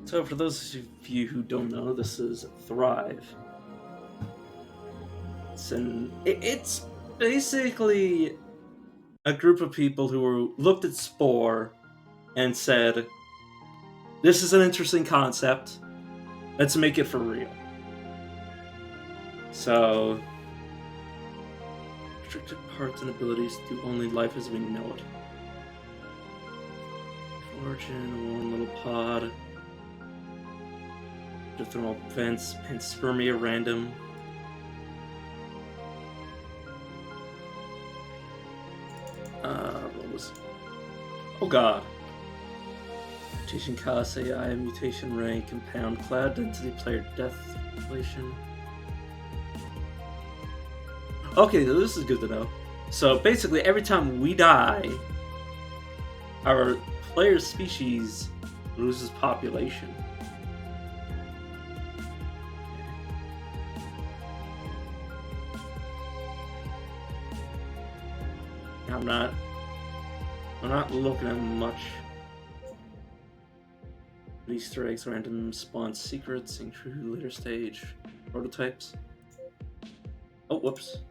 So, for those of you who don't know, this is Thrive. It's basically a group of people who looked at Spore and said, "This is an interesting concept. Let's make it for real." So, restricted parts and abilities do only life as we know it. Origin, one little pod. Thermal vents, panspermia random. What was... Oh god. Mutation cost, AI, mutation rank, compound, cloud density, player death inflation. Okay, so this is good to know. So basically, every time we die, our player species loses population. I'm not looking at much. Easter eggs, random spawn secrets, include later stage prototypes. Oh, whoops.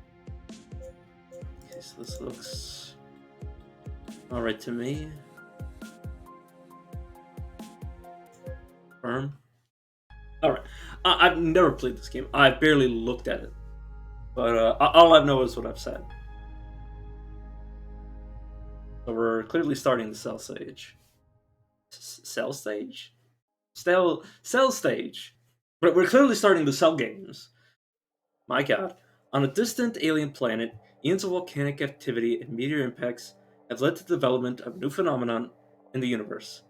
Okay, so this looks alright to me. Firm. Alright. I've never played this game. I barely looked at it. But all I know is what I've said. So we're clearly starting the cell stage. Cell stage? Cell stage. But we're clearly starting the cell games. My god. On a distant alien planet, eons of volcanic activity and meteor impacts have led to the development of a new phenomenon in the universe.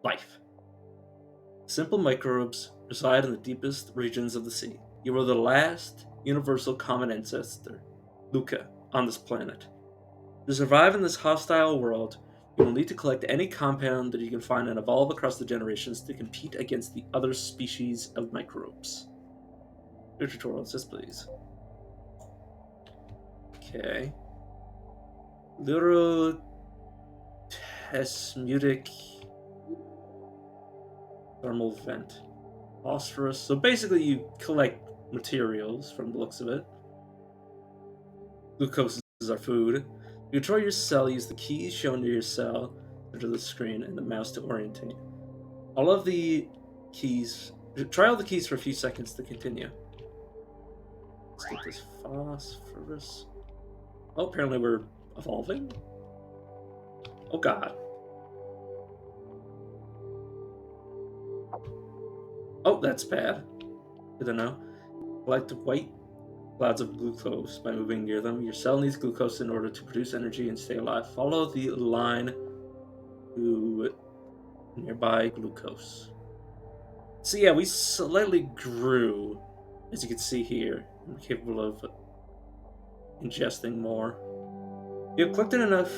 Life. Simple microbes reside in the deepest regions of the sea. You are the last universal common ancestor, Luca, on this planet. To survive in this hostile world, you will need to collect any compound that you can find and evolve across the generations to compete against the other species of microbes. Your tutorial says, please. Okay. Lyrotesmutic thermal vent. Phosphorus. So basically, you collect materials from the looks of it. Glucose is our food. You control your cell, use the keys shown near your cell under the screen and the mouse to orientate. All of the keys. Try all the keys for a few seconds to continue. Let's get this phosphorus. Oh, apparently we're evolving? Oh god. Oh, that's bad. Good to know. Collect white clouds of glucose by moving near them. Your cell needs glucose in order to produce energy and stay alive. Follow the line to nearby glucose. So yeah, we slightly grew, as you can see here. We're capable of ingesting more. You have collected enough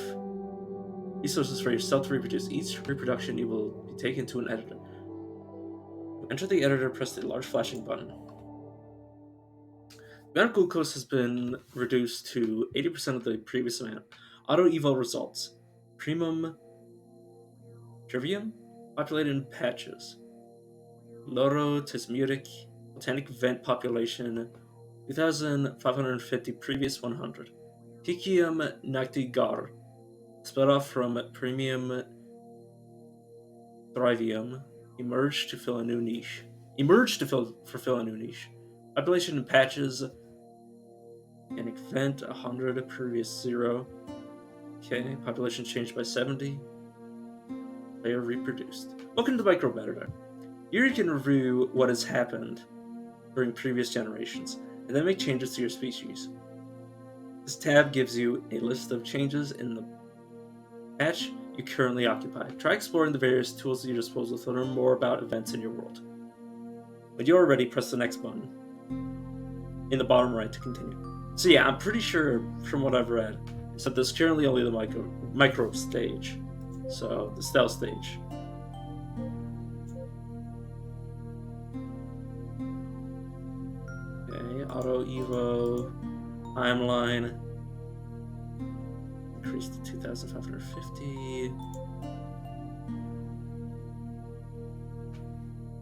resources for your cell to reproduce. Each reproduction, you will be taken to an editor. Enter the editor, press the large flashing button. The amount of glucose has been reduced to 80% of the previous amount. Auto evo results. Primum trivium? Populated in patches. Lorotesmutic botanic vent population 2,550, previous 100. Picium noctigar. Split off from Premium Thrivium. Emerged to fill a new niche. Fill a new niche. Population in patches. An event 100, previous 0. Okay, population changed by 70. Player reproduced. Welcome to Microbe Editor. Here you can review what has happened during previous generations, and then make changes to your species. This tab gives you a list of changes in the patch you currently occupy. Try exploring the various tools at your disposal to learn more about events in your world. When you're ready, press the next button in the bottom right to continue. So yeah, I'm pretty sure from what I've read, is that there's currently only the microbe stage. So, the stealth stage. Okay, Auto Evo timeline. Increased to 2,550.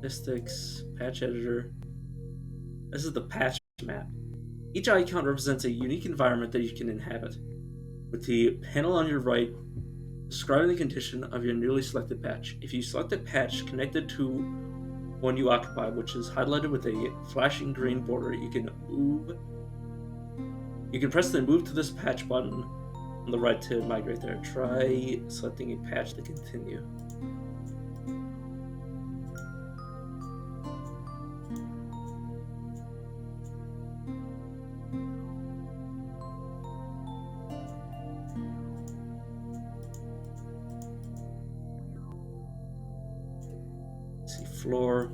Statistics, patch editor. This is the patch map. Each icon represents a unique environment that you can inhabit, with the panel on your right describing the condition of your newly selected patch. If you select a patch connected to one you occupy, which is highlighted with a flashing green border, you can move. You can press the move to this patch button on the right to migrate there. Try selecting a patch to continue. Let's see, floor.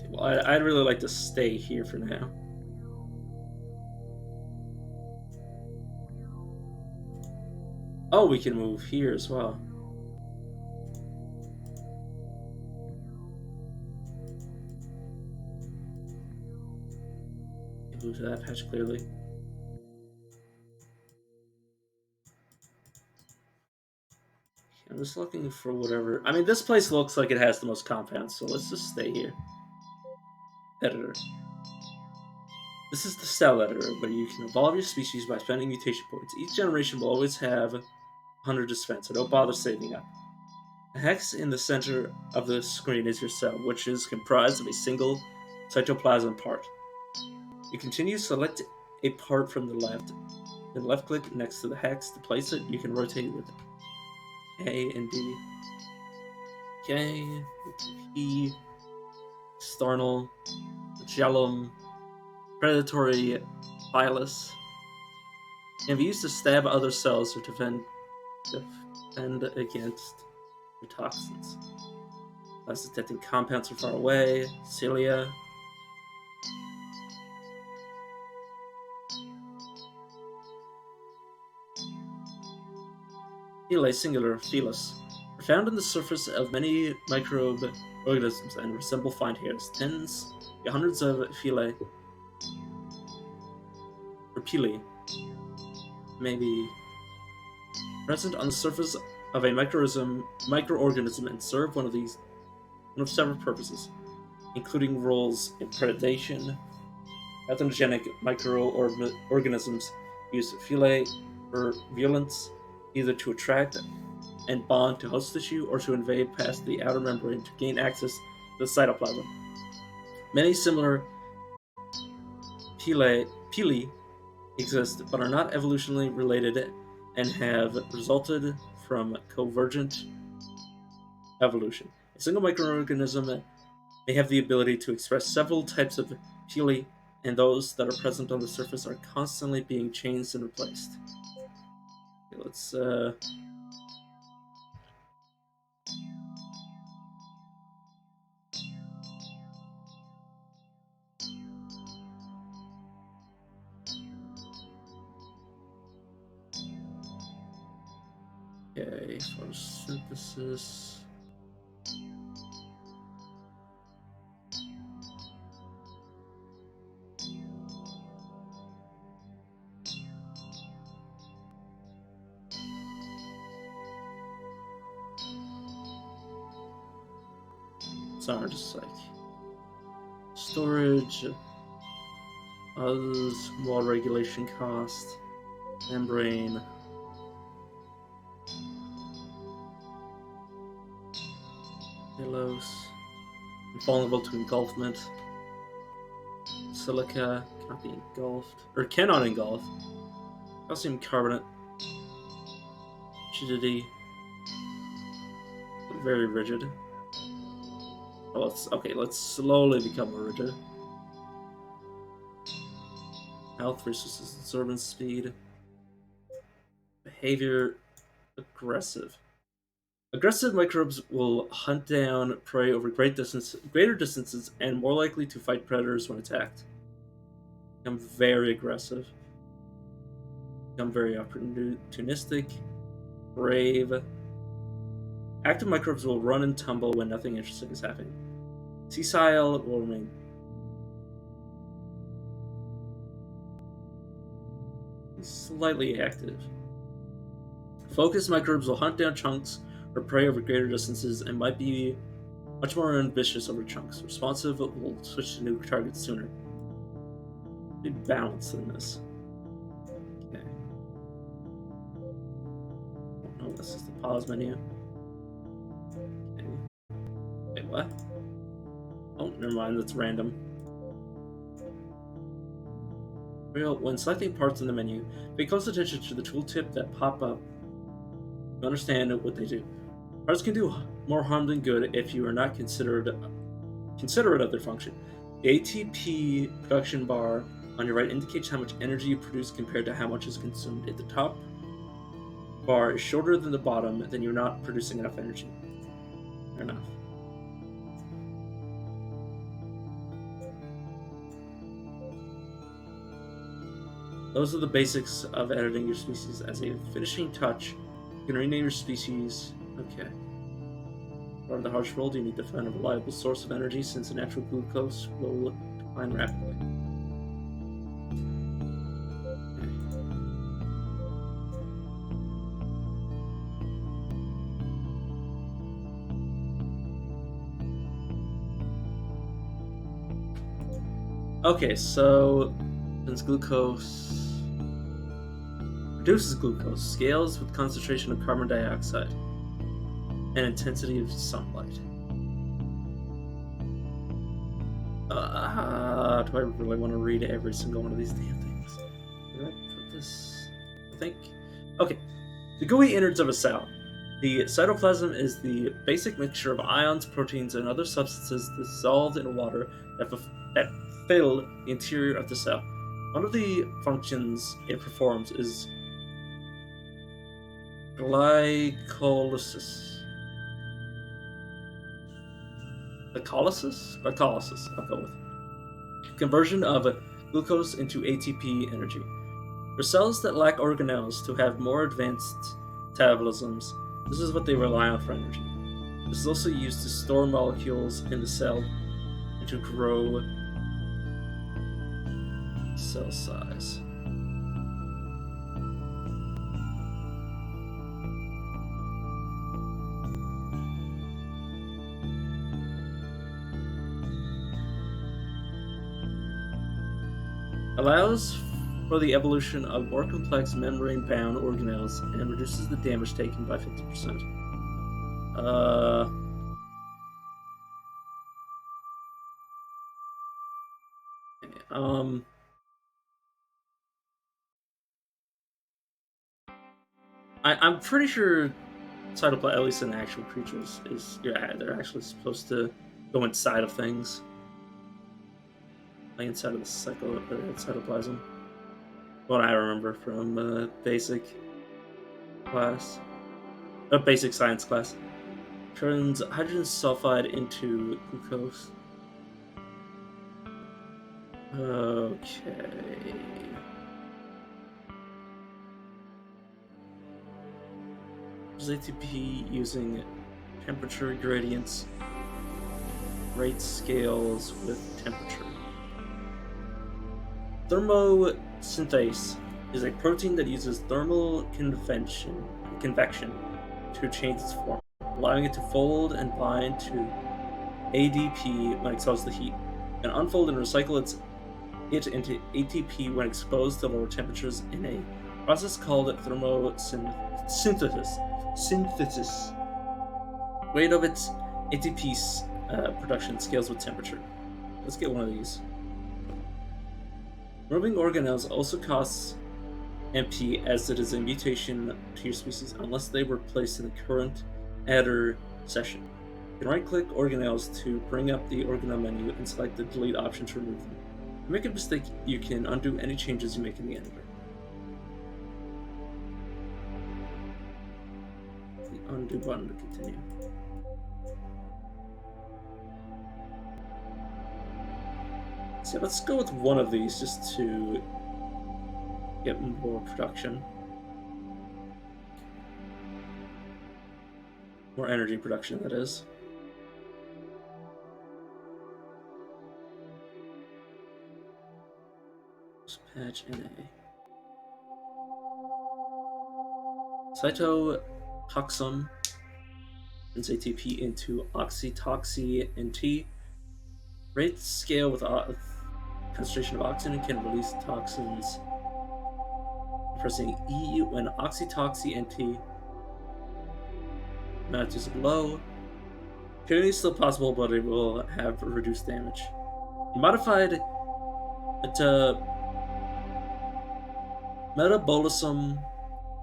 Well, I'd really like to stay here for now. Oh, we can move here as well. Move to that patch clearly. I'm just looking for whatever. I mean, this place looks like it has the most compounds, so let's just stay here. Editor. This is the cell editor, where you can evolve your species by spending mutation points. Each generation will always have 100 to spend, so don't bother saving up. The hex in the center of the screen is your cell, which is comprised of a single cytoplasm part. You continue to select a part from the left, then left click next to the hex to place it. You can rotate with A and D. Okay, P, Starnal, Magellum, Predatory Phyllis, can be used to stab other cells or defend against your toxins. That's detecting compounds from far away. Cilia. Philae singular, Phyllis, are found on the surface of many microbe organisms and resemble fine hairs. Tens, hundreds of philae, or pili, may be present on the surface of a microorganism and serve one of several purposes, including roles in predation. Pathogenic microorganisms use philae for violence, either to attract and bond to host tissue or to invade past the outer membrane to gain access to the cytoplasm. Many similar pili exist but are not evolutionally related and have resulted from convergent evolution. A single microorganism may have the ability to express several types of pili, and those that are present on the surface are constantly being changed and replaced. Okay, let's okay, photosynthesis. Sorry, just like storage, wall regulation cost, membrane. Delos, vulnerable to engulfment. Silica cannot be engulfed, or cannot engulf. Calcium carbonate. Rigidity. Very rigid. Oh, let's slowly become more rigid. Health, resources, absorbance speed. Behavior, aggressive. Aggressive microbes will hunt down prey over greater distances, and more likely to fight predators when attacked. Become very aggressive. Become very opportunistic. Brave. Active microbes will run and tumble when nothing interesting is happening. Sessile will remain slightly active. Focus microbes will hunt down chunks or prey over greater distances and might be much more ambitious over chunks. Responsive will switch to new targets sooner. Be balanced in this. Okay. Oh no, this is the pause menu. Okay. Wait, what? Oh, never mind, that's random. When selecting parts in the menu, pay close attention to the tooltip that pop up to understand what they do. Parts can do more harm than good if you are not considerate of their function. The ATP production bar on your right indicates how much energy you produce compared to how much is consumed. If the top bar is shorter than the bottom, then you're not producing enough energy. Fair enough. Those are the basics of editing your species. As a finishing touch, you can rename your species. Okay. Part of the harsh world, you need to find a reliable source of energy since the natural glucose will decline rapidly. Okay, so since glucose produces glucose, scales with concentration of carbon dioxide and intensity of sunlight. Do I really want to read every single one of these damn things? Did I put this? I think. Okay. The gooey innards of a cell. The cytoplasm is the basic mixture of ions, proteins, and other substances dissolved in water that fill the interior of the cell. One of the functions it performs is glycolysis. Glycolysis, I'll go with. Conversion of glucose into ATP energy. For cells that lack organelles to have more advanced metabolisms, this is what they rely on for energy. This is also used to store molecules in the cell and to grow cell size. Allows for the evolution of more complex membrane-bound organelles and reduces the damage taken by 50%. I'm pretty sure cytoplasm, at least in actual creatures, they're actually supposed to go inside of things, like inside of the cytoplasm. What I remember from basic class, basic science class, turns hydrogen sulfide into glucose. Okay. ATP using temperature gradients, rate scales with temperature. Thermosynthase is a protein that uses thermal convection to change its form, allowing it to fold and bind to ADP when exposed to heat, and unfold and recycle it into ATP when exposed to lower temperatures in a process called thermosynthesis. Rate of its ATP production scales with temperature. Let's get one of these. Removing organelles also costs MP, as it is a mutation to your species unless they were placed in the current adder session. You can right-click organelles to bring up the organelle menu and select the delete option to remove them. If you make a mistake, you can undo any changes you make in the editor. The undo button to continue. So let's go with one of these just to get more production. More energy production, that is. Patch NA. Cytotoxum turns ATP into oxytoxy NT. Rates scale with concentration of oxygen and can release toxins. Pressing E when oxytoxy NT amount is low. Killing is still possible, but it will have reduced damage. Modified metabolism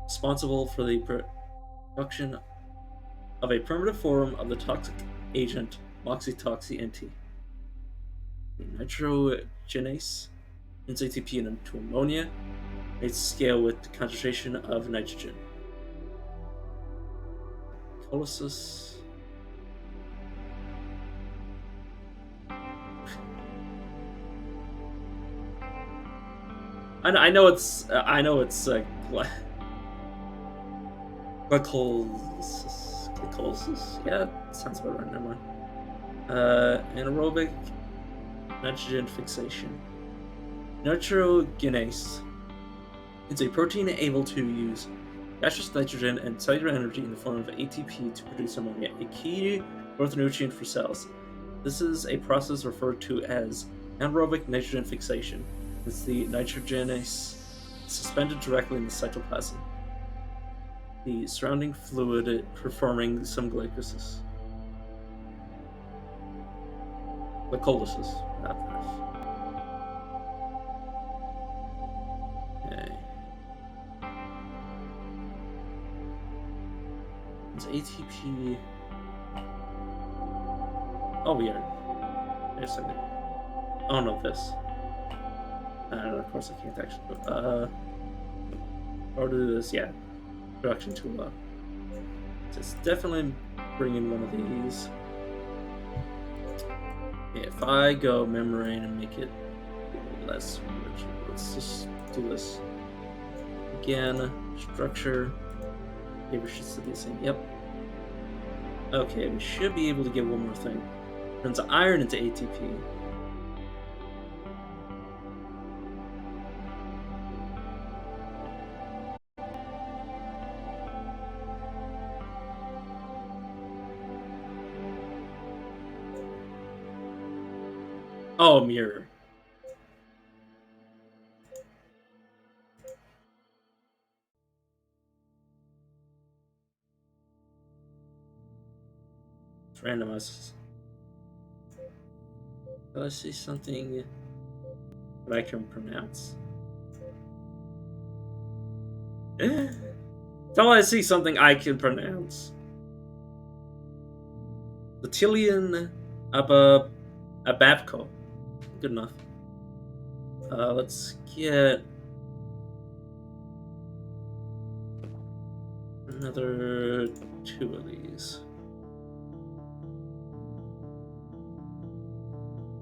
responsible for the production of a primitive form of the toxic agent oxytoxy NT. Nitrogenase turns ATP into ammonia. Rates scale with the concentration of nitrogen. Glycolysis. I know it's glycolysis. Glycolysis? Yeah, sounds about right. Never mind. Anaerobic nitrogen fixation. Nitrogenase. It's a protein able to use gaseous nitrogen and cellular energy in the form of ATP to produce ammonia, a key growth nutrient for cells. This is a process referred to as anaerobic nitrogen fixation. It's the nitrogenase suspended directly in the cytoplasm. The surrounding fluid performing some glycolysis. Glycolysis. Okay. It's ATP. Oh, yeah. Wait a second. Oh, no, this. Of course, I can't actually. Or do this, yeah. Production too low. Just definitely bring in one of these. Yeah, if I go membrane and make it less rich, let's just do this. Again, structure. Okay, we should still be the same. Yep. Okay, we should be able to get one more thing. Turns iron into ATP. Oh, mirror. It's randomized. Do I see something that I can pronounce? Until I see something I can pronounce. Latilian Ababco. Good enough. Let's get another 2 of these.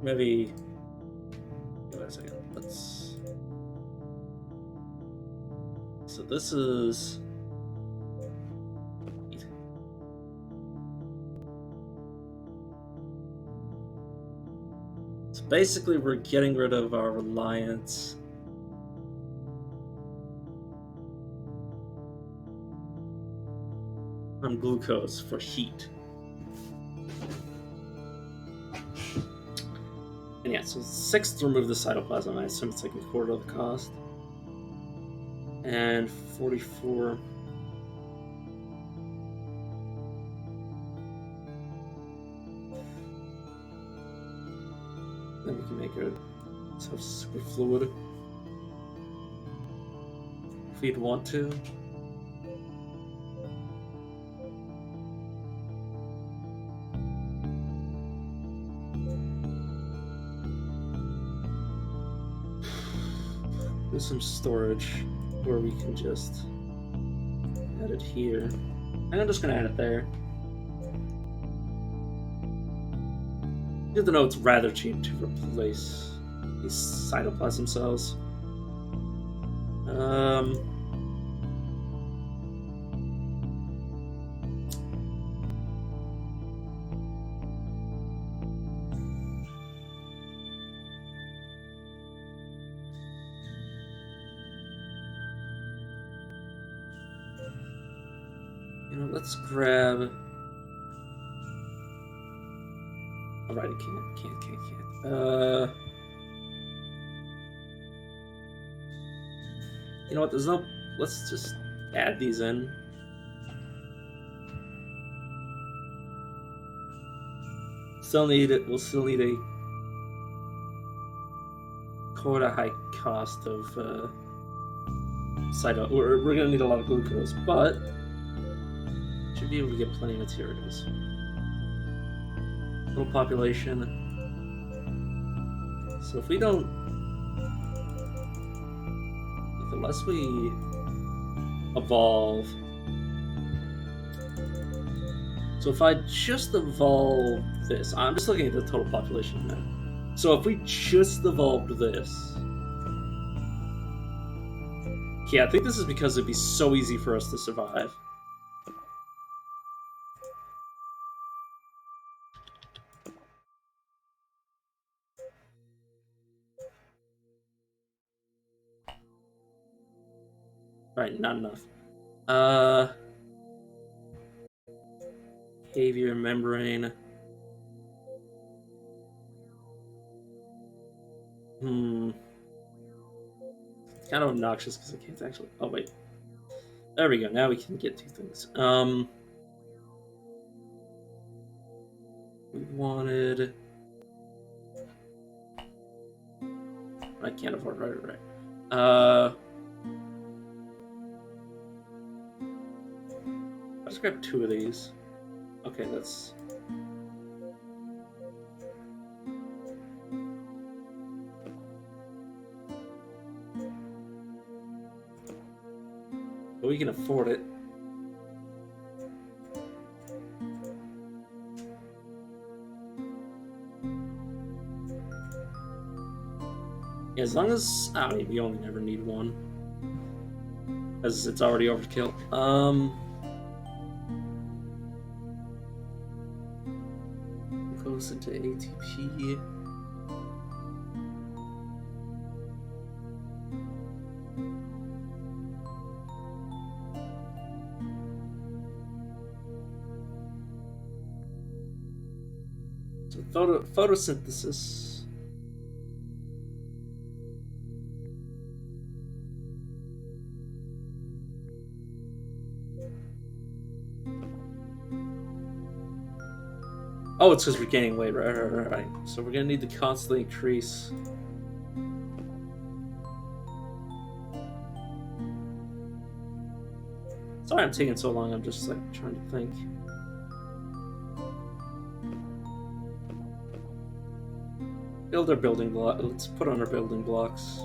Maybe. Wait a second. Let's. So this is. So basically, we're getting rid of our reliance on glucose for heat. And yeah, so 6 to remove the cytoplasm. I assume it's like a quarter of the cost. And 44. Then we can make it so super fluid if we'd want to. Do some storage where we can just add it here. And I'm just gonna add it there. Good to know it's rather cheap to replace these cytoplasm cells. Let's grab Alright, it can't. You know what, there's no... Let's just add these in. Still need it. We'll still need a quite a high cost of side. We're gonna need a lot of glucose, but should be able to get plenty of materials. Little population. So if we don't, unless we evolve. So if I just evolve this, I'm just looking at the total population now. So if we just evolved this, yeah, I think this is because it'd be so easy for us to survive. Right, not enough. Behavior, membrane. It's kind of obnoxious because I can't actually... Oh, wait. There we go. Now we can get two things. We wanted... I can't afford... Right. Let's grab two of these. Okay, that's... But we can afford it. Yeah, as long as... I mean, we only never need one. As it's already overkill. Goes into ATP. So photosynthesis. Oh, it's because we're gaining weight, right. So we're gonna need to constantly increase. Sorry I'm taking so long, I'm just like trying to think. Build our building block. Let's put on our building blocks.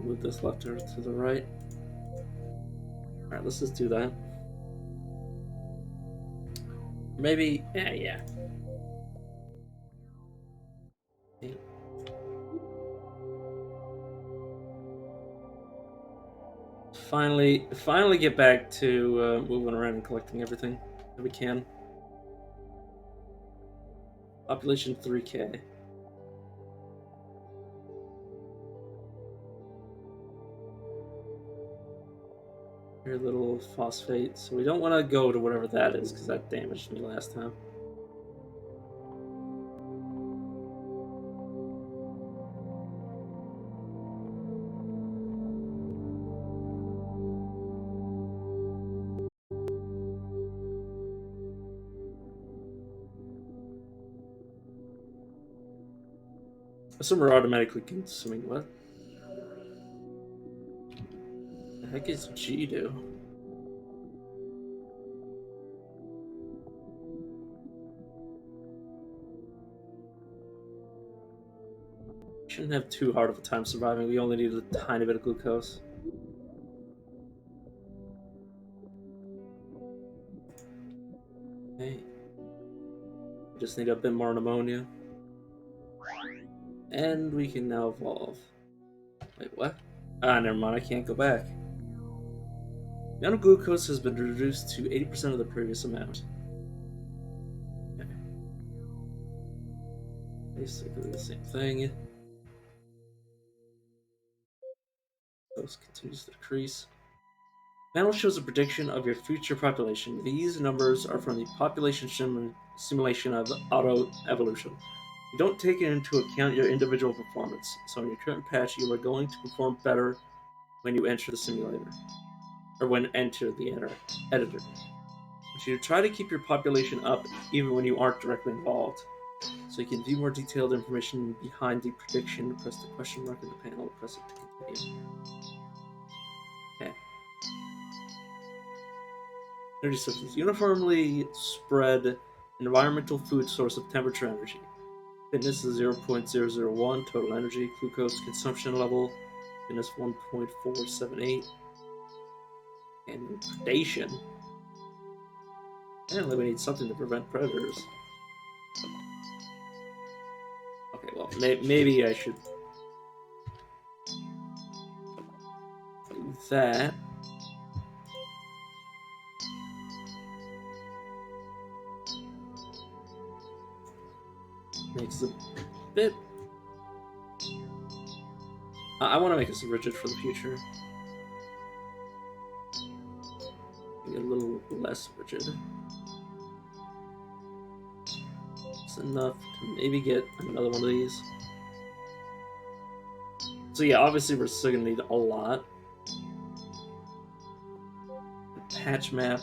Move this left to the right. Alright, let's just do that. Maybe, yeah. Finally get back to moving around and collecting everything that we can. Population 3K. Very little phosphate, so we don't want to go to whatever that is because that damaged me last time. Some are automatically consuming what? The heck is G do? Shouldn't have too hard of a time surviving. We only need a tiny bit of glucose. Okay. Just need a bit more pneumonia. And we can now evolve. Wait, what? Ah, never mind, I can't go back. The amount of glucose has been reduced to 80% of the previous amount. Okay. Basically the same thing. Glucose continues to decrease. Panel shows a prediction of your future population. These numbers are from the population simulation of auto evolution. You don't take into account your individual performance, so in your current patch, you are going to perform better when you enter the simulator, or when enter the editor. But you try to keep your population up even when you aren't directly involved. So you can view more detailed information behind the prediction. Press the question mark in the panel. Press it to continue. Okay. Energy systems. Uniformly spread environmental food source of temperature energy. Fitness is 0.001. Total energy. Glucose consumption level. Fitness 1.478. And predation. Apparently we need something to prevent predators. Okay, well, maybe I should do that. Makes a bit. I want to make this rigid for the future. Maybe a little less rigid. It's enough to maybe get another one of these. So yeah, obviously we're still gonna need a lot. Patch map.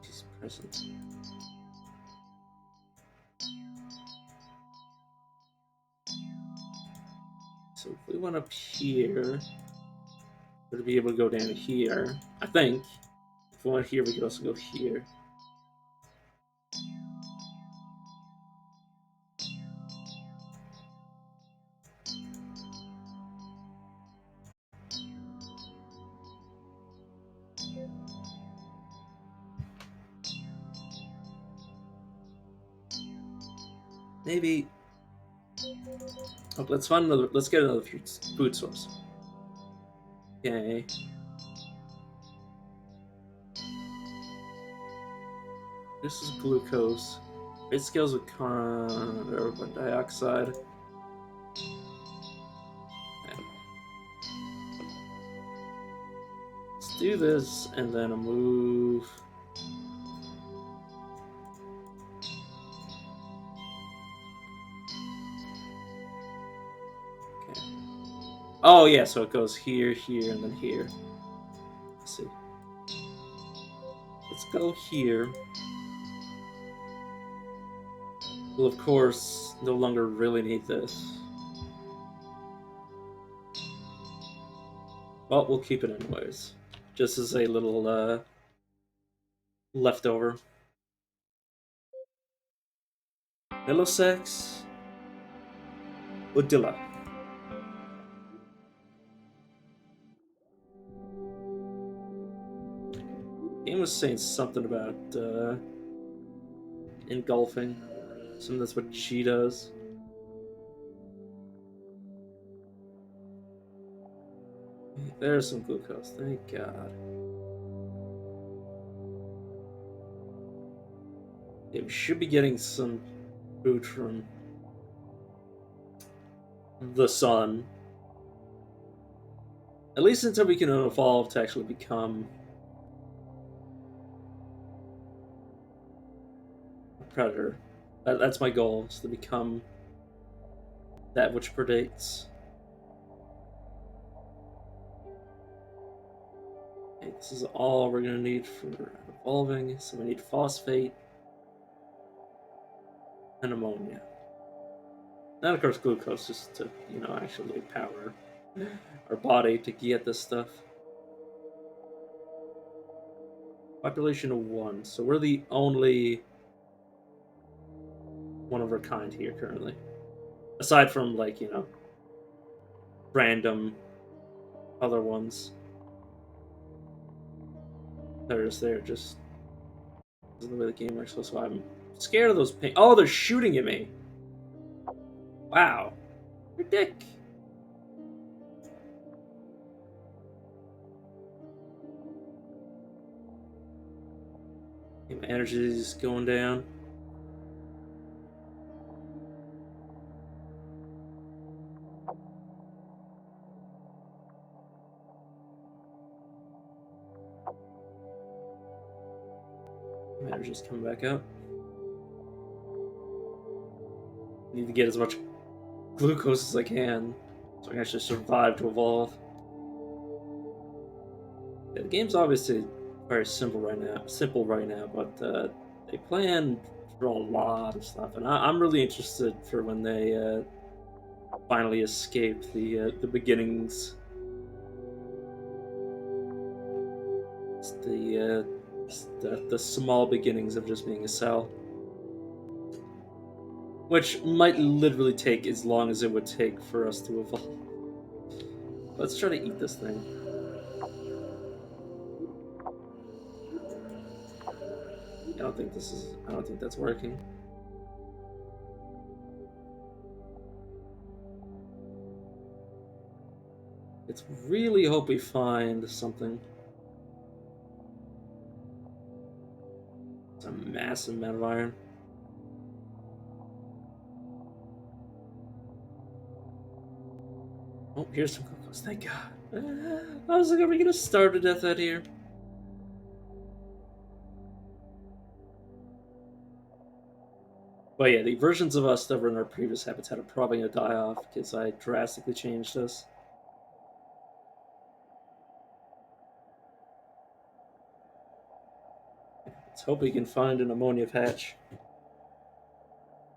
She's present. So if we went up here, we'd be able to go down here. I think. If we went here, we could also go here. Maybe. Oh, let's find another. Let's get another food source. Okay. This is glucose. It scales with carbon dioxide. Okay. Let's do this and then a move. Okay. Oh yeah, so it goes here, here, and then here. Let's see. Let's go here. We'll of course no longer really need this. Well, we'll keep it anyways. Just as a little leftover. Milosex Odila. Game was saying something about engulfing. Something that's what she does. There's some glucose, thank God. Yeah, we should be getting some food from the sun. At least until we can evolve to actually become a predator. That's my goal, is to become that which predates. Okay, this is all we're gonna need for evolving, so we need phosphate and ammonia. And of course glucose, just to, actually power our body to get this stuff. Population of 1, so we're the only one of our kind here currently. Aside from, random other ones that are just there, just the way the game works. So I'm scared of those pink. Oh, they're shooting at me! Wow. You're dick. Okay, my energy is going down. My energy's coming back up. Need to get as much glucose as I can so I can actually survive to evolve. Yeah, the game's obviously very simple right now, but they plan for a lot of stuff, and I'm really interested for when they finally escape the beginnings. It's the small beginnings of just being a cell, which might literally take as long as it would take for us to evolve. Let's try to eat this thing. I don't think that's working. Let's really hope we find something. It's a massive amount of iron. Oh, here's some glucose. Thank God. I was like, are we gonna starve to death out here? But yeah, the versions of us that were in our previous habitat are probably gonna die off because I drastically changed this. Let's hope we can find an ammonia patch.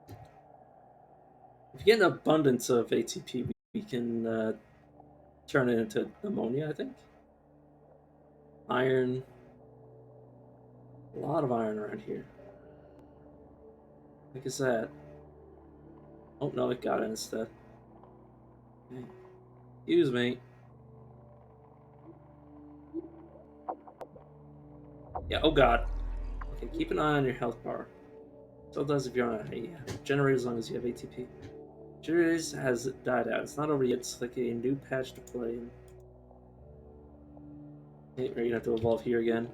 If you get an abundance of ATP, we can turn it into ammonia, I think. Iron. A lot of iron around here. What is that? Oh no, it got it instead. Okay. Excuse me. Yeah, oh god. Okay, keep an eye on your health bar. So does if you're on a generate as long as you have ATP. Generators has died out. It's not over yet. It's like a new patch to play in. Okay, we're gonna have to evolve here again.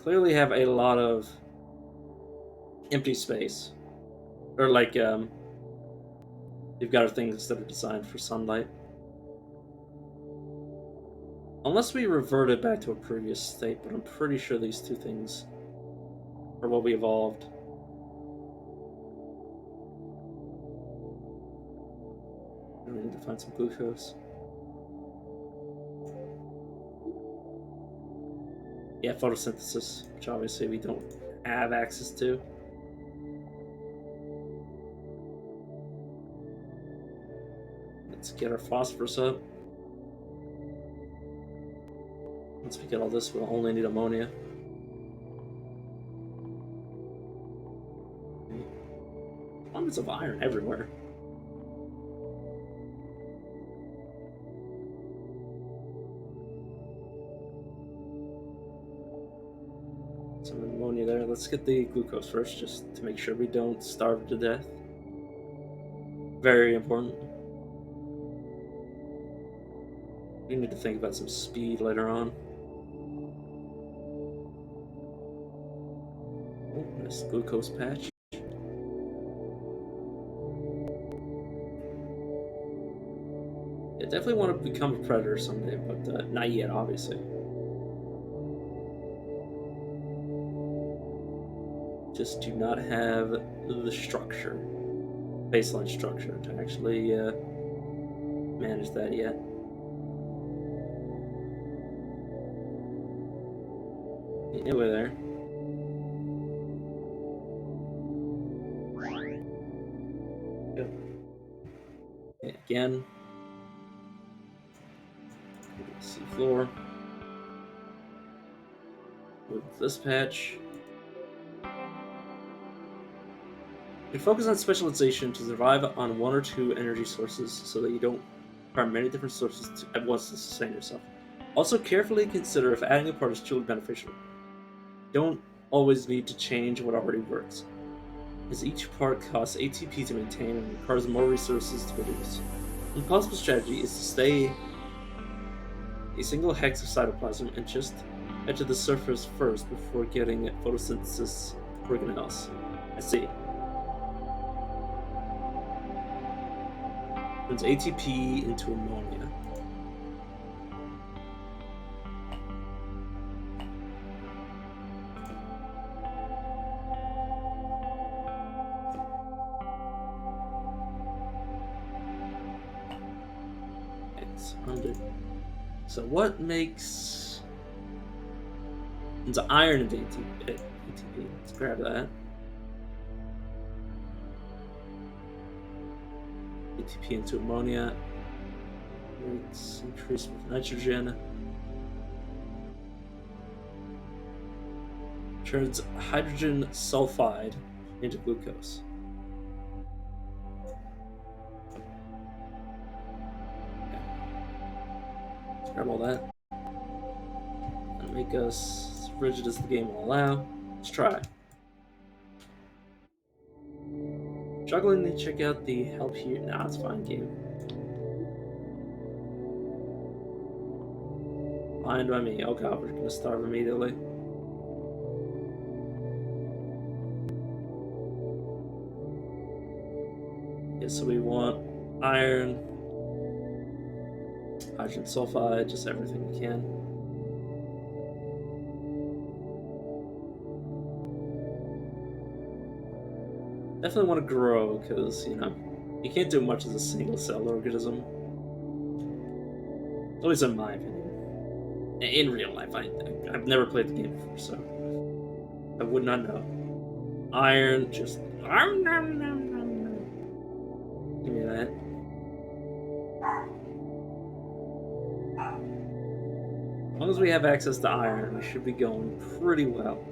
Clearly have a lot of empty space. Or like, you've got things that are designed for sunlight. Unless we reverted back to a previous state, but I'm pretty sure these two things are what we evolved. We need to find some glucose. Yeah, photosynthesis, which obviously we don't have access to. Let's get our phosphorus up. Once we get all this, we'll only need ammonia. Abundance of iron everywhere. Some ammonia there. Let's get the glucose first, just to make sure we don't starve to death. Very important. We need to think about some speed later on. Oh, nice glucose patch. Yeah, definitely want to become a predator someday, but not yet, obviously. Just do not have the structure, baseline structure, to actually manage that yet. Anyway, there. Yep. Okay, again. Sea floor. With this patch. You can focus on specialization to survive on one or two energy sources so that you don't require many different sources at once to sustain yourself. Also, carefully consider if adding a part is truly beneficial. You don't always need to change what already works, as each part costs ATP to maintain and requires more resources to produce. One possible strategy is to stay a single hex of cytoplasm and just head to the surface first before getting photosynthesis organelles. I see. Turns ATP into ammonia. So what makes iron into ATP? Let's grab that. ATP into ammonia. Let's increase with nitrogen. Turns hydrogen sulfide into glucose. Grab all that. And make us as rigid as the game will allow. Let's try. Struggling to check out the help here. Nah, it's fine, game. Fine by me. Oh god, we're gonna starve immediately. Yeah, so we want iron, hydrogen sulfide, just everything we can. Definitely want to grow, because, you know, you can't do much as a single-cell organism. At least in my opinion. In real life, I've never played the game before, so I would not know. Iron, just... Give me that. As long as we have access to iron, we should be going pretty well.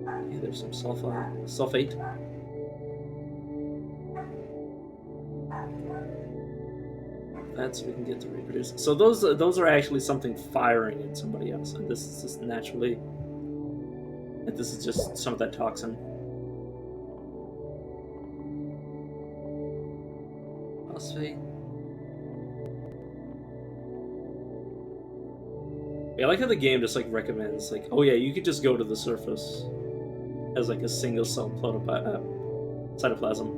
Okay, there's some sulfate. That so we can get to reproduce. So those are actually something firing in somebody else, and this is just naturally. And this is just some of that toxin. Phosphate. Yeah, I like how the game just like recommends, like, oh yeah, you could just go to the surface as like a single cell cytoplasm.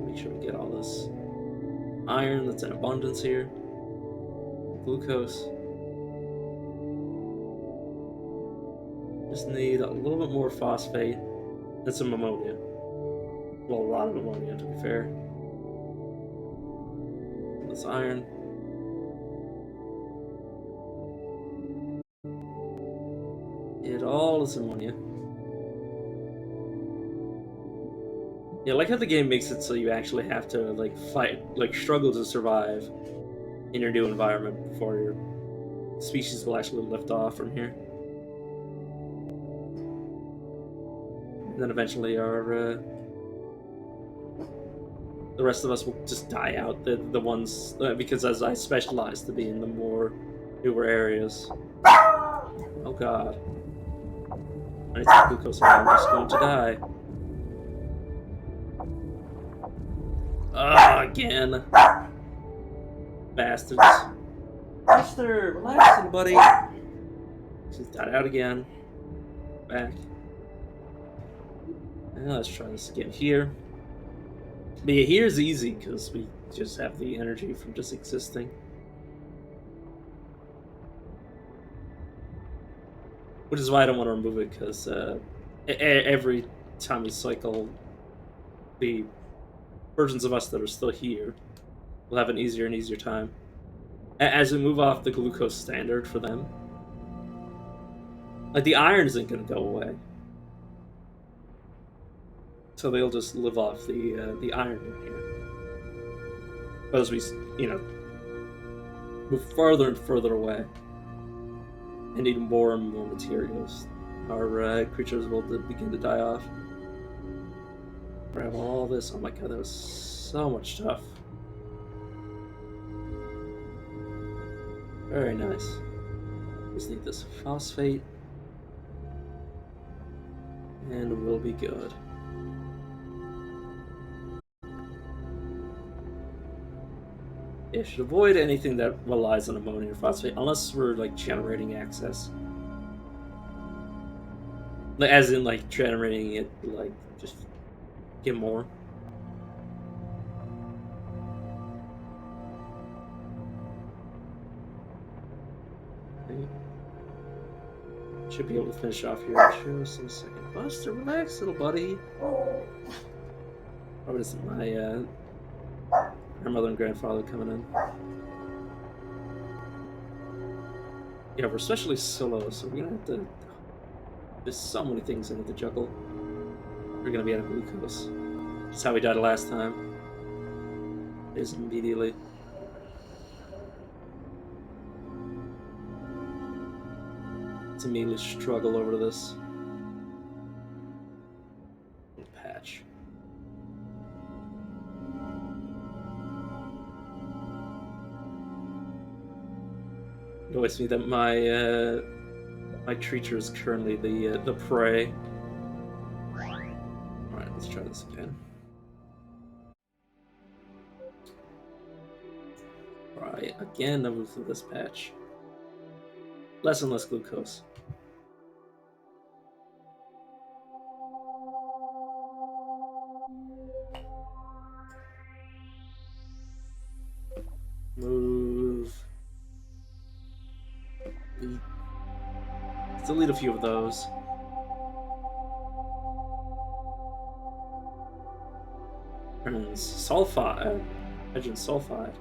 Make sure we get all this iron that's in abundance here. Glucose. Just need a little bit more phosphate and some ammonia. Well, a lot of ammonia, to be fair. This iron. Get all this ammonia. Yeah, I like how the game makes it so you actually have to like fight, like struggle to survive in your new environment before your species will actually lift off from here. And then eventually our the rest of us will just die out. The ones because as I specialize to be in the more newer areas. Oh god. I need some glucose or I'm just going to die. Again. Bastards. Bastard, relax, buddy. She's died out again. Back. Now let's try this again here. But yeah, here's easy because we just have the energy from just existing. Which is why I don't want to remove it, because every time we cycle, the versions of us that are still here will have an easier and easier time. As we move off the glucose standard for them, like the iron isn't going to go away. So they'll just live off the iron in here. But as we, you know, move farther and further away and need more and more materials, our creatures will begin to die off. Grab all this. Oh my god, that was so much stuff. Very nice. Just need this phosphate. And we'll be good. It should avoid anything that relies on ammonium phosphate, unless we're like generating access. As in, like, generating it, like, just get more. Okay. Should be able to finish off here in just a second. Buster, relax, little buddy. Probably isn't my grandmother and grandfather coming in. Yeah, we're especially solo, so we're gonna have to. There's so many things I need to juggle. We're gonna be out of glucose. That's how we died last time. Is immediately. Let's immediately struggle over to this patch. It annoys me that my creature is currently the prey. Alright, let's try this again. Right, again, I move through this patch. Less and less glucose. Move. Let's delete a few of those. Turns sulfide. Hydrogen sulfide.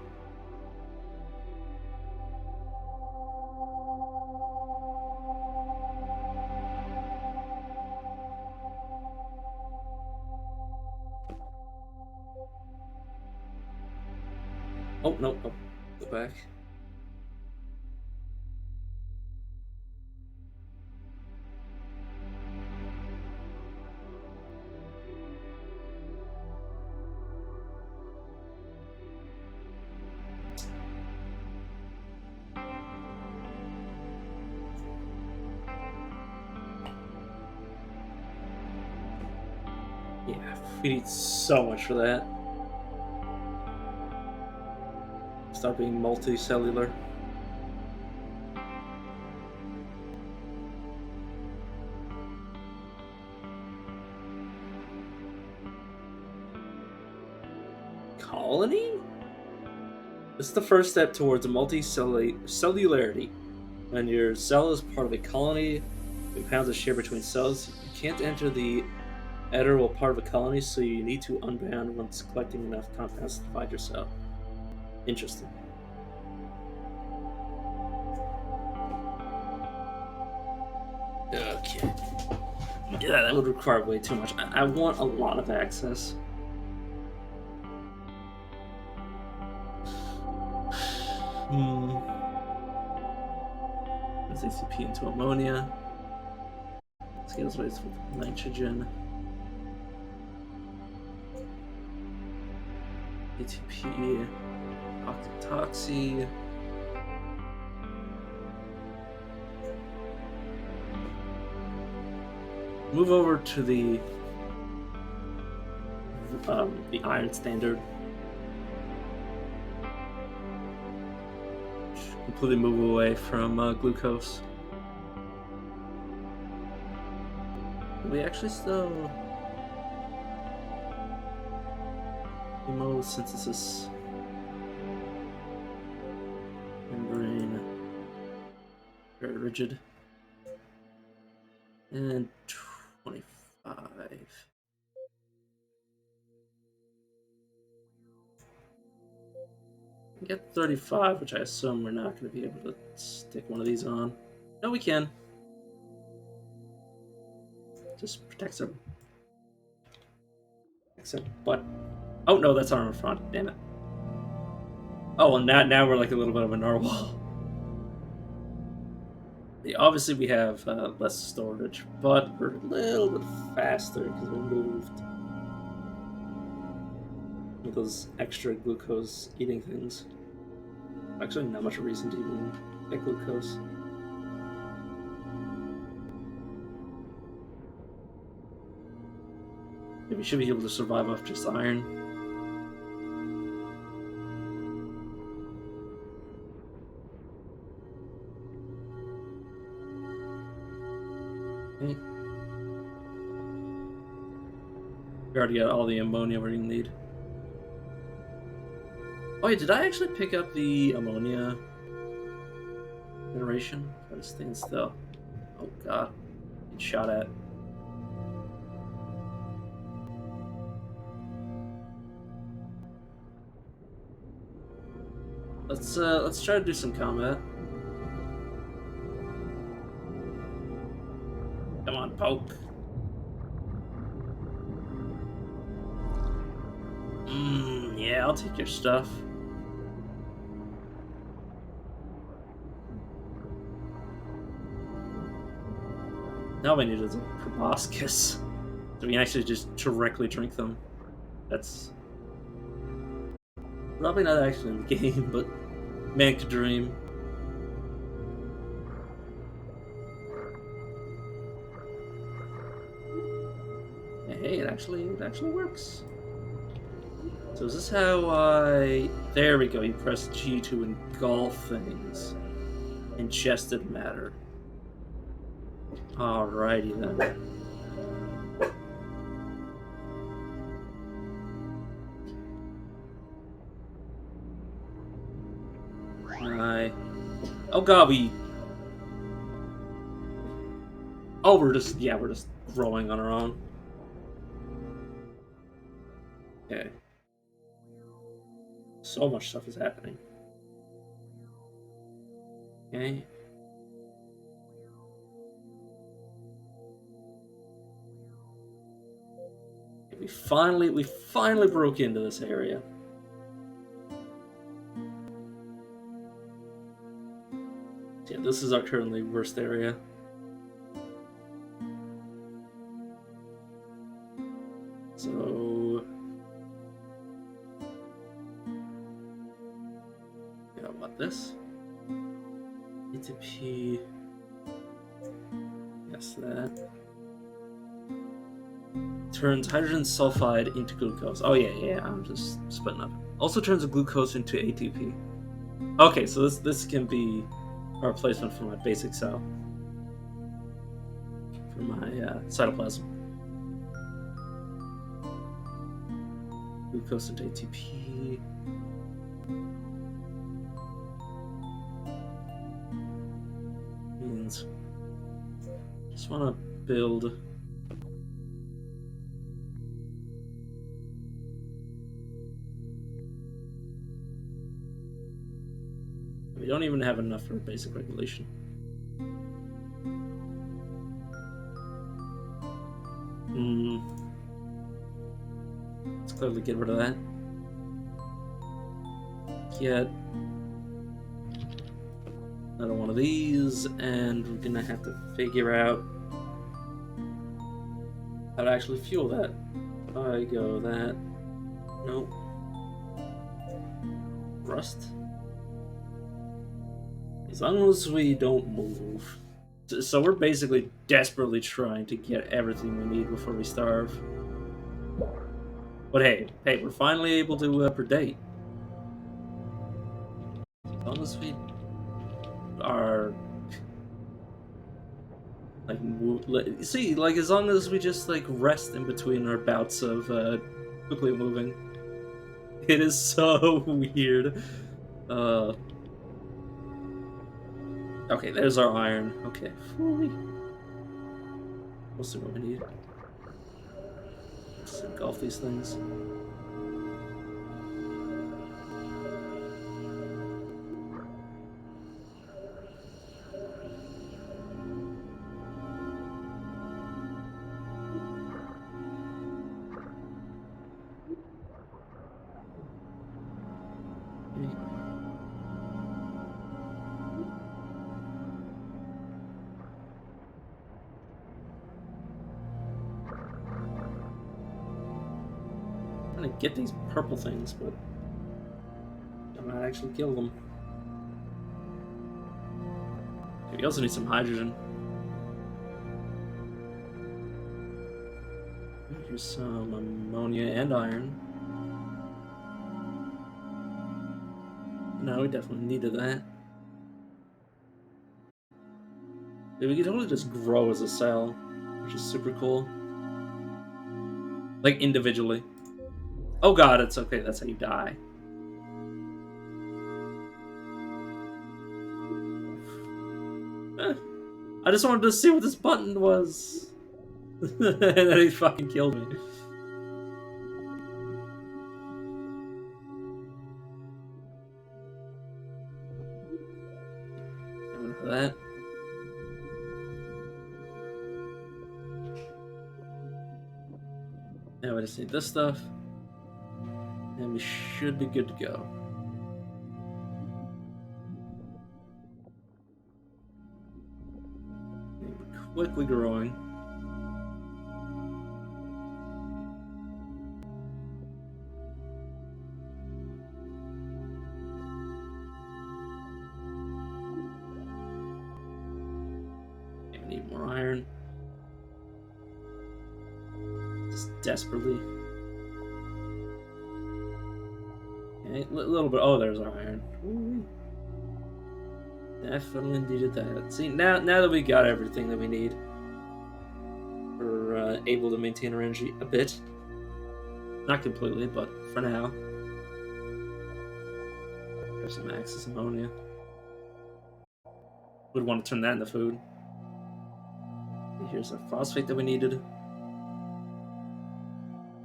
Oh, no. Oh, go back. Yeah, we need so much for that. Start being multicellular. Colony? This is the first step towards a multicellularity. When your cell is part of a colony, compounds are shared between cells. You can't enter the editor while part of a colony, so you need to unbound once collecting enough compounds to divide your cell. Interesting. Okay. Yeah, that would require way too much. I want a lot of access. Let's ACP into ammonia. Scales waste with nitrogen. ATP, octatoxy. Move over to the iron standard. Completely move away from glucose. We actually still chemosynthesis membrane very rigid and 25. We get 35, which I assume we're not going to be able to stick one of these on. No, we can. Just protects our butt. Oh no, that's armor front. Damn it. Oh, well, now we're like a little bit of a narwhal. Yeah, obviously we have less storage, but we're a little bit faster because we moved with those extra glucose eating things. Actually, not much reason to even get glucose. Maybe we should be able to survive off just iron. Okay. We already got all the ammonia we need. Oh wait, did I actually pick up the ammonia generation? Try to stand still. Oh god. Get shot at. Let's try to do some combat. Come on, poke. Yeah, I'll take your stuff. Now we need is a proboscis. So we can actually just directly drink them. That's probably not actually in the game, but man could dream. Hey, it actually works. So is this how I... There we go, you press G to engulf things. Ingested matter. Alrighty then. Oh god, Oh, we're just growing on our own. Okay. So much stuff is happening. Okay. We finally broke into this area. Yeah, this is our currently worst area. So yeah, what this? ATP. Yes, that. Turns hydrogen sulfide into glucose. Oh yeah, I'm just splitting up. Also turns the glucose into ATP. Okay, so this can be a replacement for my basic cell. For my cytoplasm. Glucose into ATP. Means just want to build. We don't even have enough for basic regulation. Let's clearly get rid of that. Get another one of these, and we're gonna have to figure out how to actually fuel that. I go that. Nope. Rust. As long as we don't move. So we're basically desperately trying to get everything we need before we starve. But hey, we're finally able to predate. As long as we are like as long as we just like rest in between our bouts of quickly moving. It is so weird. Okay, there's our iron. Okay. We'll see what we need. Let's engulf these things. To get these purple things, but I might actually kill them. Okay, we also need some hydrogen. Here's some ammonia and iron. No, we definitely needed that. Dude, we could totally just grow as a cell. which is super cool. Like, individually. Oh god, it's okay, that's how you die. I just wanted to see what this button was. And then he fucking killed me. That. Now we just need this stuff. And we should be good to go. We're quickly growing. I need more iron. Just desperately. Okay, a little bit. Oh, there's our iron. Ooh. Definitely needed that. See, now that we got everything that we need, we're able to maintain our energy a bit. Not completely, but for now. There's some Axis ammonia. Would want to turn that into food. Here's our phosphate that we needed.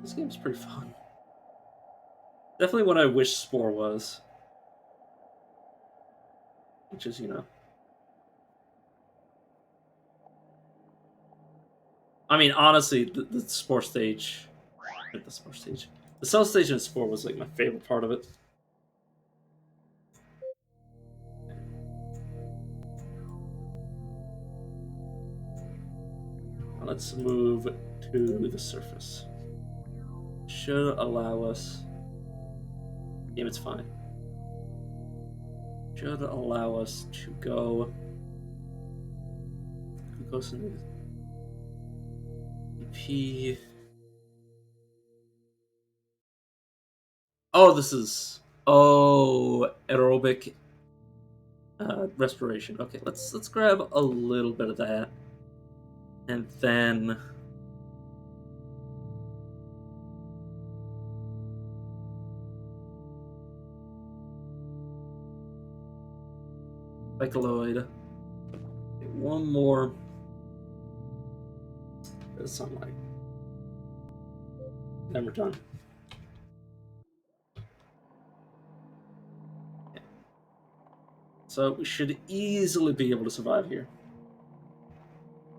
This game's pretty fun. Definitely what I wish Spore was. Which is, you know. I mean, honestly, the Spore stage. The Spore stage. The Cell stage in Spore was like my favorite part of it. Let's move to the surface. Should allow us. Yeah, it's fine. Should allow us to go. Glucose and EP. Oh, this is aerobic respiration. Okay, let's grab a little bit of that, and then Cycloid. One more. There's sunlight. Then we're done. Yeah. So we should easily be able to survive here.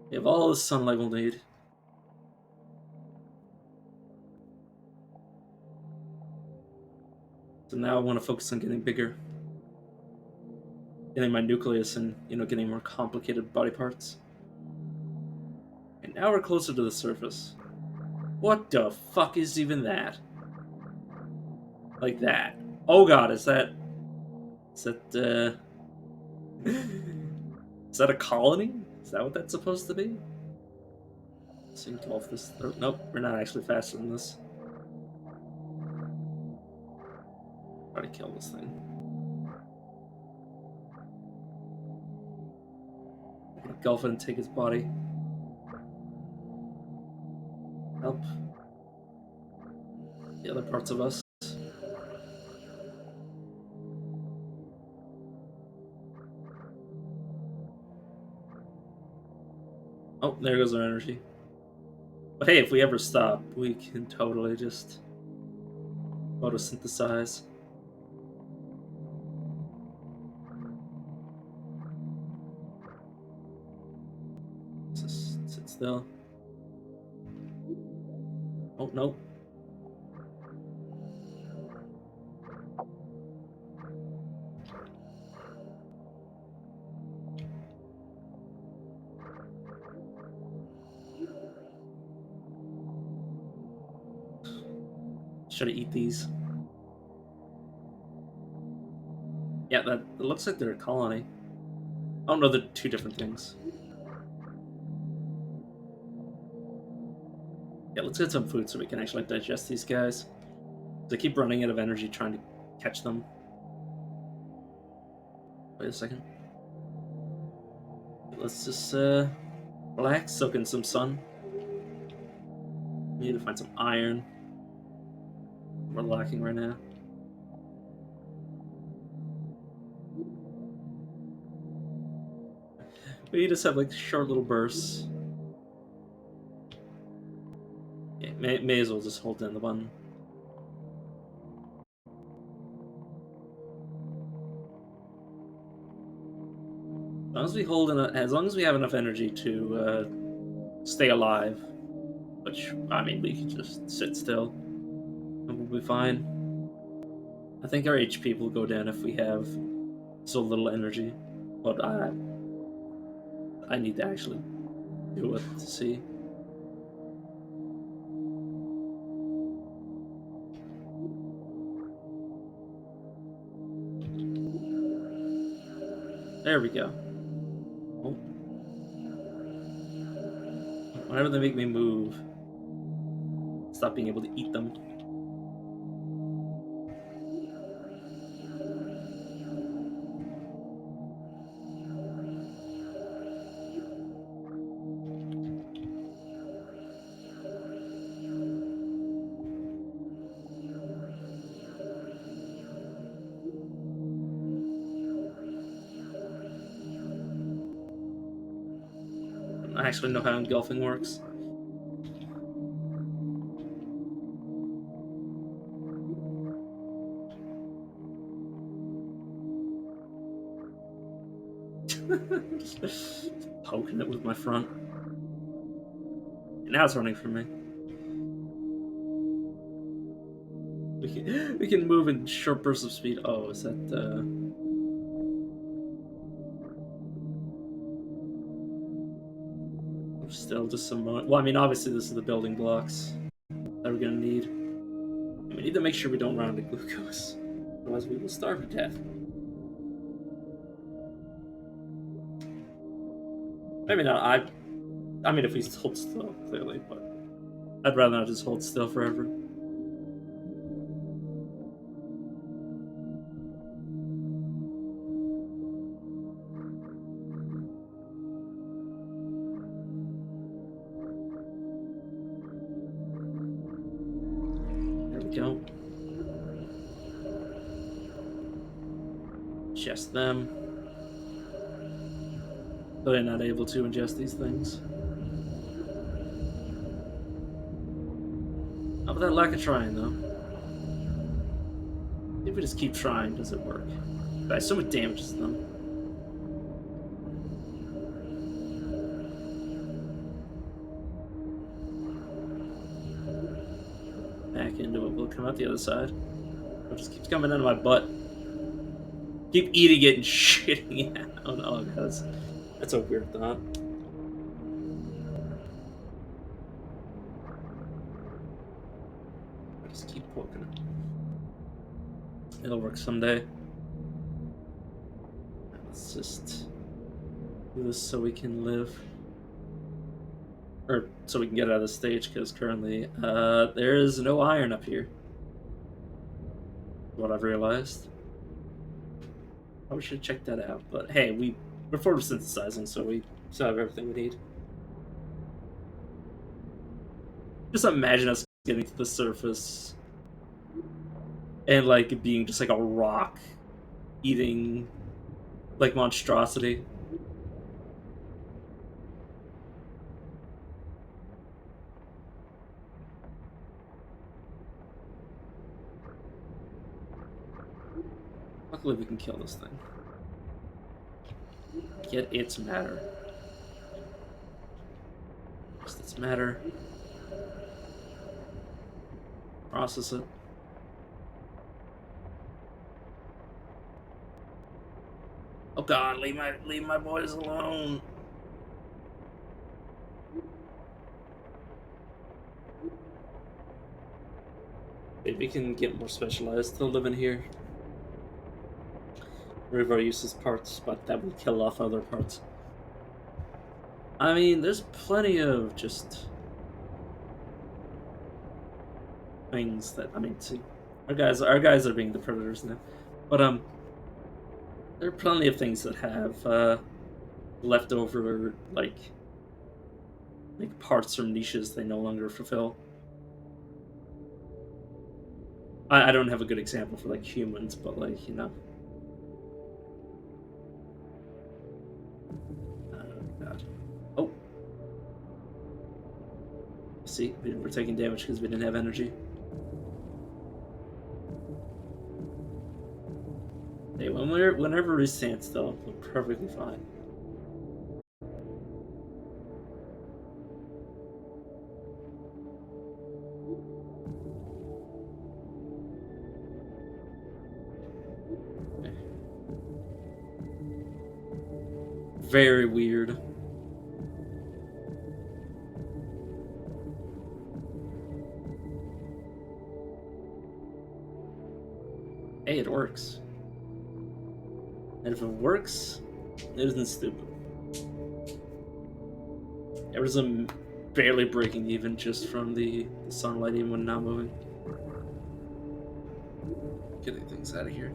We have all the sunlight we'll need. So now I want to focus on getting bigger. Getting my nucleus and, you know, getting more complicated body parts. And now we're closer to the surface. What the fuck is even that? Like that. Oh god, is that... Is that a colony? Is that what that's supposed to be? Let's engulf this... Nope, we're not actually faster than this. Try to kill this thing. Engulf it and take his body. Help the other parts of us. Oh, there goes our energy. But hey, if we ever stop, we can totally just photosynthesize. Just sit still. Oh, no. Should I eat these? Yeah, that it looks like they're a colony. Oh no, they're two different things. Yeah, let's get some food so we can actually digest these guys. They keep running out of energy trying to catch them. Wait a second. Let's just relax, soak in some sun. We need to find some iron. We're lacking right now. We just have like short little bursts. Yeah, may as well just hold down the button. As long as we have enough energy to stay alive, which I mean we can just sit still and we'll be fine. I think our HP will go down if we have so little energy, but I need to actually do it to see. There we go. Oh. Whenever they make me move, stop being able to eat them. I actually know how engulfing works. Just poking it with my front. Now it's running from me. We can move in short bursts of speed. Oh, is that still just some well, I mean obviously this is the building blocks that we're gonna need. And we need to make sure we don't run out of glucose. Otherwise we will starve to death. Maybe not. I mean if we hold still, clearly, but I'd rather not just hold still forever. Go. Ingest them. Though they're not able to ingest these things. How about that lack of trying, though? If we just keep trying, does it work? I assume it damages them. Back into it. We'll come out the other side. It just keeps coming into my butt. Keep eating it and shitting it out. Oh, God, that's a weird thought. I just keep poking it. It'll work someday. Let's just do this so we can live. Or so we can get out of the stage, because currently there is no iron up here. What I've realized. Probably should check that out. But hey, we're photosynthesizing, so we still have everything we need. Just imagine us getting to the surface and like being just like a rock eating like monstrosity. Luckily we can kill this thing. Get its matter. Just its matter. Process it. Oh God, leave my boys alone. Maybe we can get more specialized to live in here. Remove our useless parts, but that will kill off other parts. I mean, there's plenty of just things that see. Our guys are being the predators now, but there are plenty of things that have leftover like parts from niches they no longer fulfill. I don't have a good example for like humans, but like, you know. Oh god. Oh. See, we're taking damage because we didn't have energy. Hey, whenever we stand still, we're perfectly fine. Very weird. Hey, it works. And if it works, it isn't stupid. It was barely breaking even just from the sunlight even when not moving. Getting things out of here.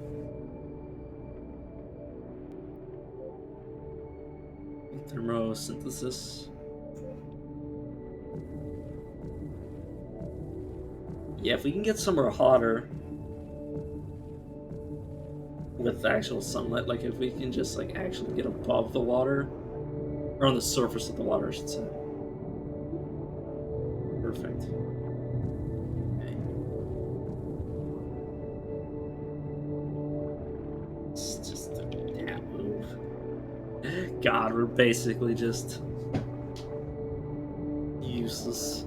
Thermosynthesis. Yeah, if we can get somewhere hotter with actual sunlight, like if we can just like actually get above the water, or on the surface of the water, I should say. Perfect. Okay. It's just a damn move. God, we're basically just useless.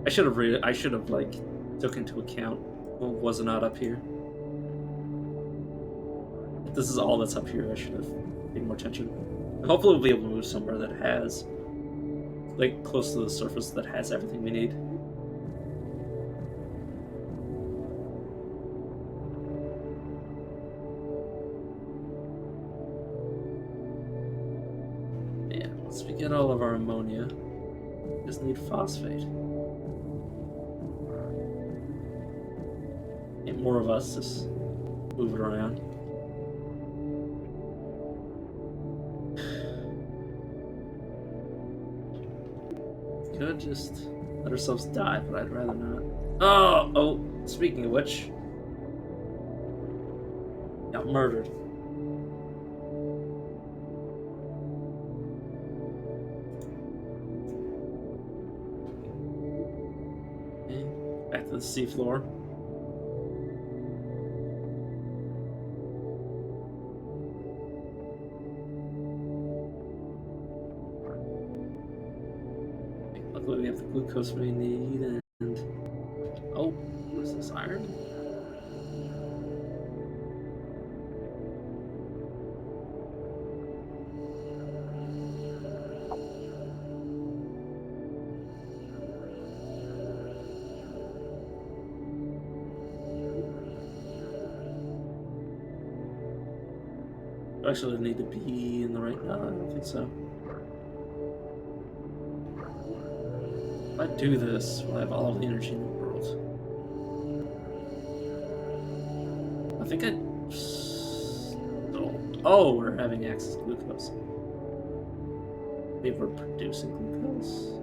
I should have like took into account what was not up here. If this is all that's up here, I should have paid more attention. And hopefully we'll be able to move somewhere that has like close to the surface that has everything we need. Yeah, once we get all of our ammonia, we just need phosphate. And more of us just move it around. Could just let ourselves die, but I'd rather not. Oh, speaking of which, got murdered. Okay, back to the seafloor. Luckily we have the glucose we need, and oh, what's this, iron? Actually, I need to be in the right. No, I don't think so. If I do this, we'll have all the energy in the world. I think I. Oh, we're having access to glucose. Maybe we're producing glucose.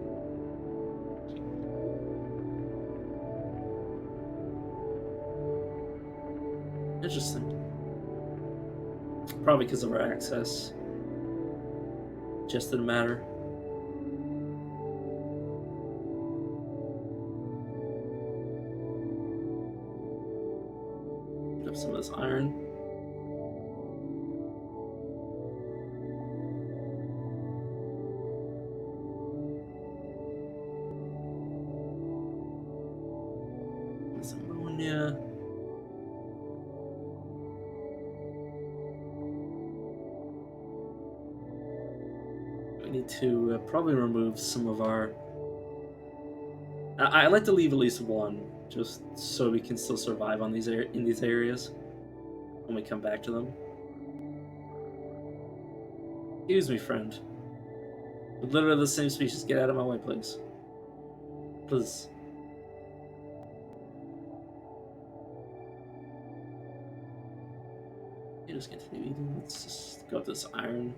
Interesting. Probably because of our access. Just didn't matter. Pick up some of this iron. This ammonia. We need to probably remove some of our. I like to leave at least one, just so we can still survive on in these areas when we come back to them. Excuse me, friend. We're literally the same species. Get out of my way, please. Please. You just continue eating. Let's just go with this iron.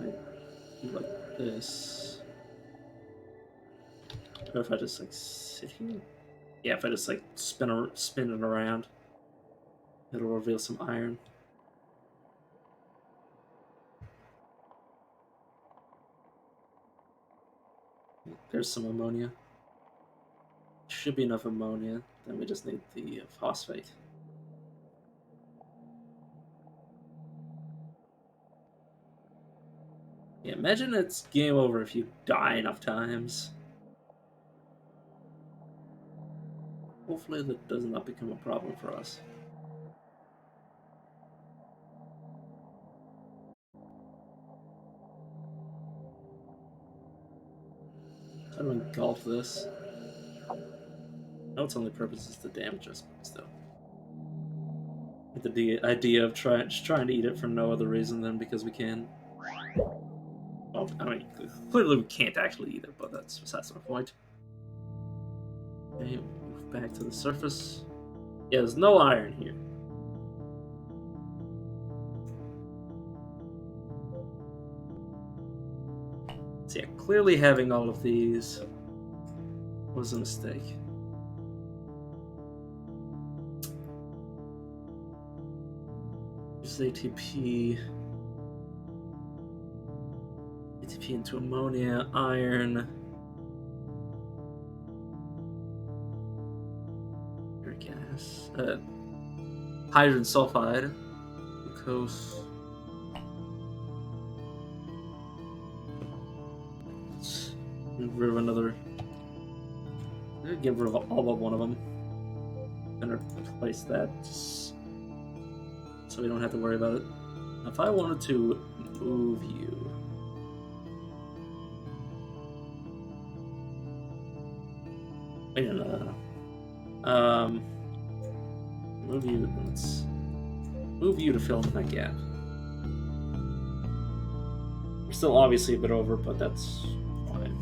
Right. Like this. Or if I just like sit here. Yeah, if I just like spin it around, it'll reveal some iron. There's some ammonia. Should be enough ammonia. Then we just need the phosphate. Yeah, imagine it's game over if you die enough times. Hopefully that does not become a problem for us. How do we engulf this? No, its only purpose is to damage us, but still. With the idea of trying to eat it for no other reason than because we can. Well, I mean, clearly we can't actually eat it, but that's besides the point. Okay, move back to the surface. Yeah, there's no iron here. So yeah, clearly having all of these was a mistake. Use ATP. ATP into ammonia, iron. Air gas. Hydrogen sulfide. Glucose. Let's get rid of another. Get rid of all but one of them. And replace that so we don't have to worry about it. If I wanted to move you, wait, no. Move you. Let's move you to fill in that gap. We're still obviously a bit over, but that's fine.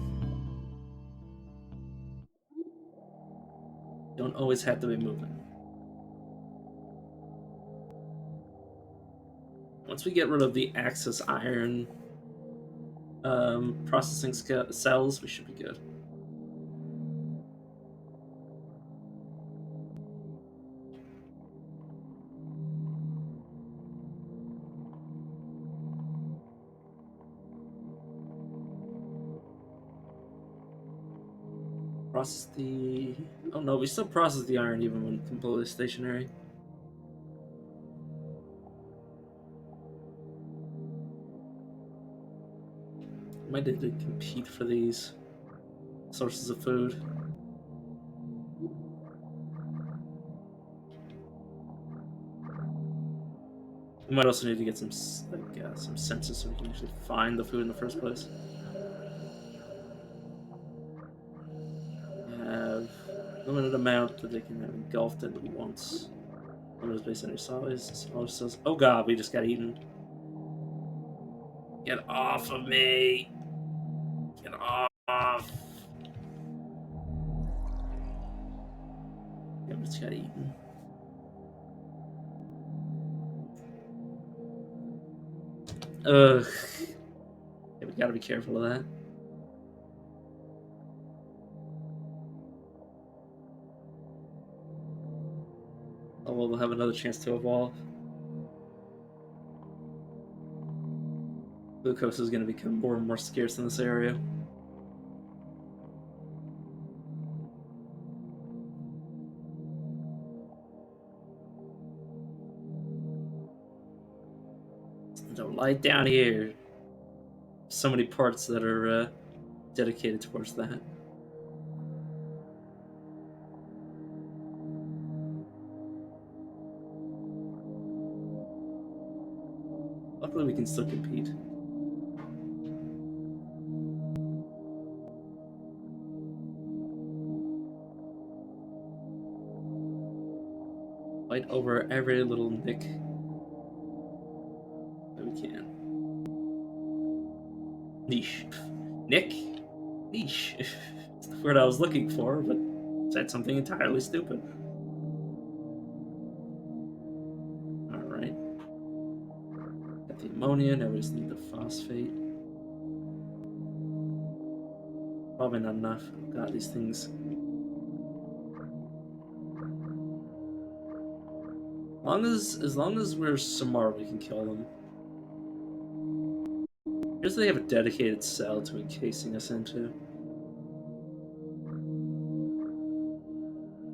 Don't always have to be moving. Once we get rid of the Axis iron processing cells, we should be good. Process the... Oh no, we still process the iron even when completely stationary. Might need to compete for these sources of food. We might also need to get some some senses so we can actually find the food in the first place. Have limited amount that they can have engulfed at once. Limited based on your size. Smaller cells. Oh god, we just got eaten. Get off of me! Get off! Yeah, we just got eaten. Ugh. Yeah, we gotta be careful of that. Oh, well, we'll have another chance to evolve. Glucose is going to become more and more scarce in this area. Don't light down here. So many parts that are dedicated towards that. Luckily, we can still compete. Fight over every little nick that we can. Niche. Nick? Niche. It's the word I was looking for, but said something entirely stupid. Alright. Got the ammonia, now we just need the phosphate. Probably not enough. God, these things. As long as we're smart, we can kill them. Here's they have a dedicated cell to encasing us into.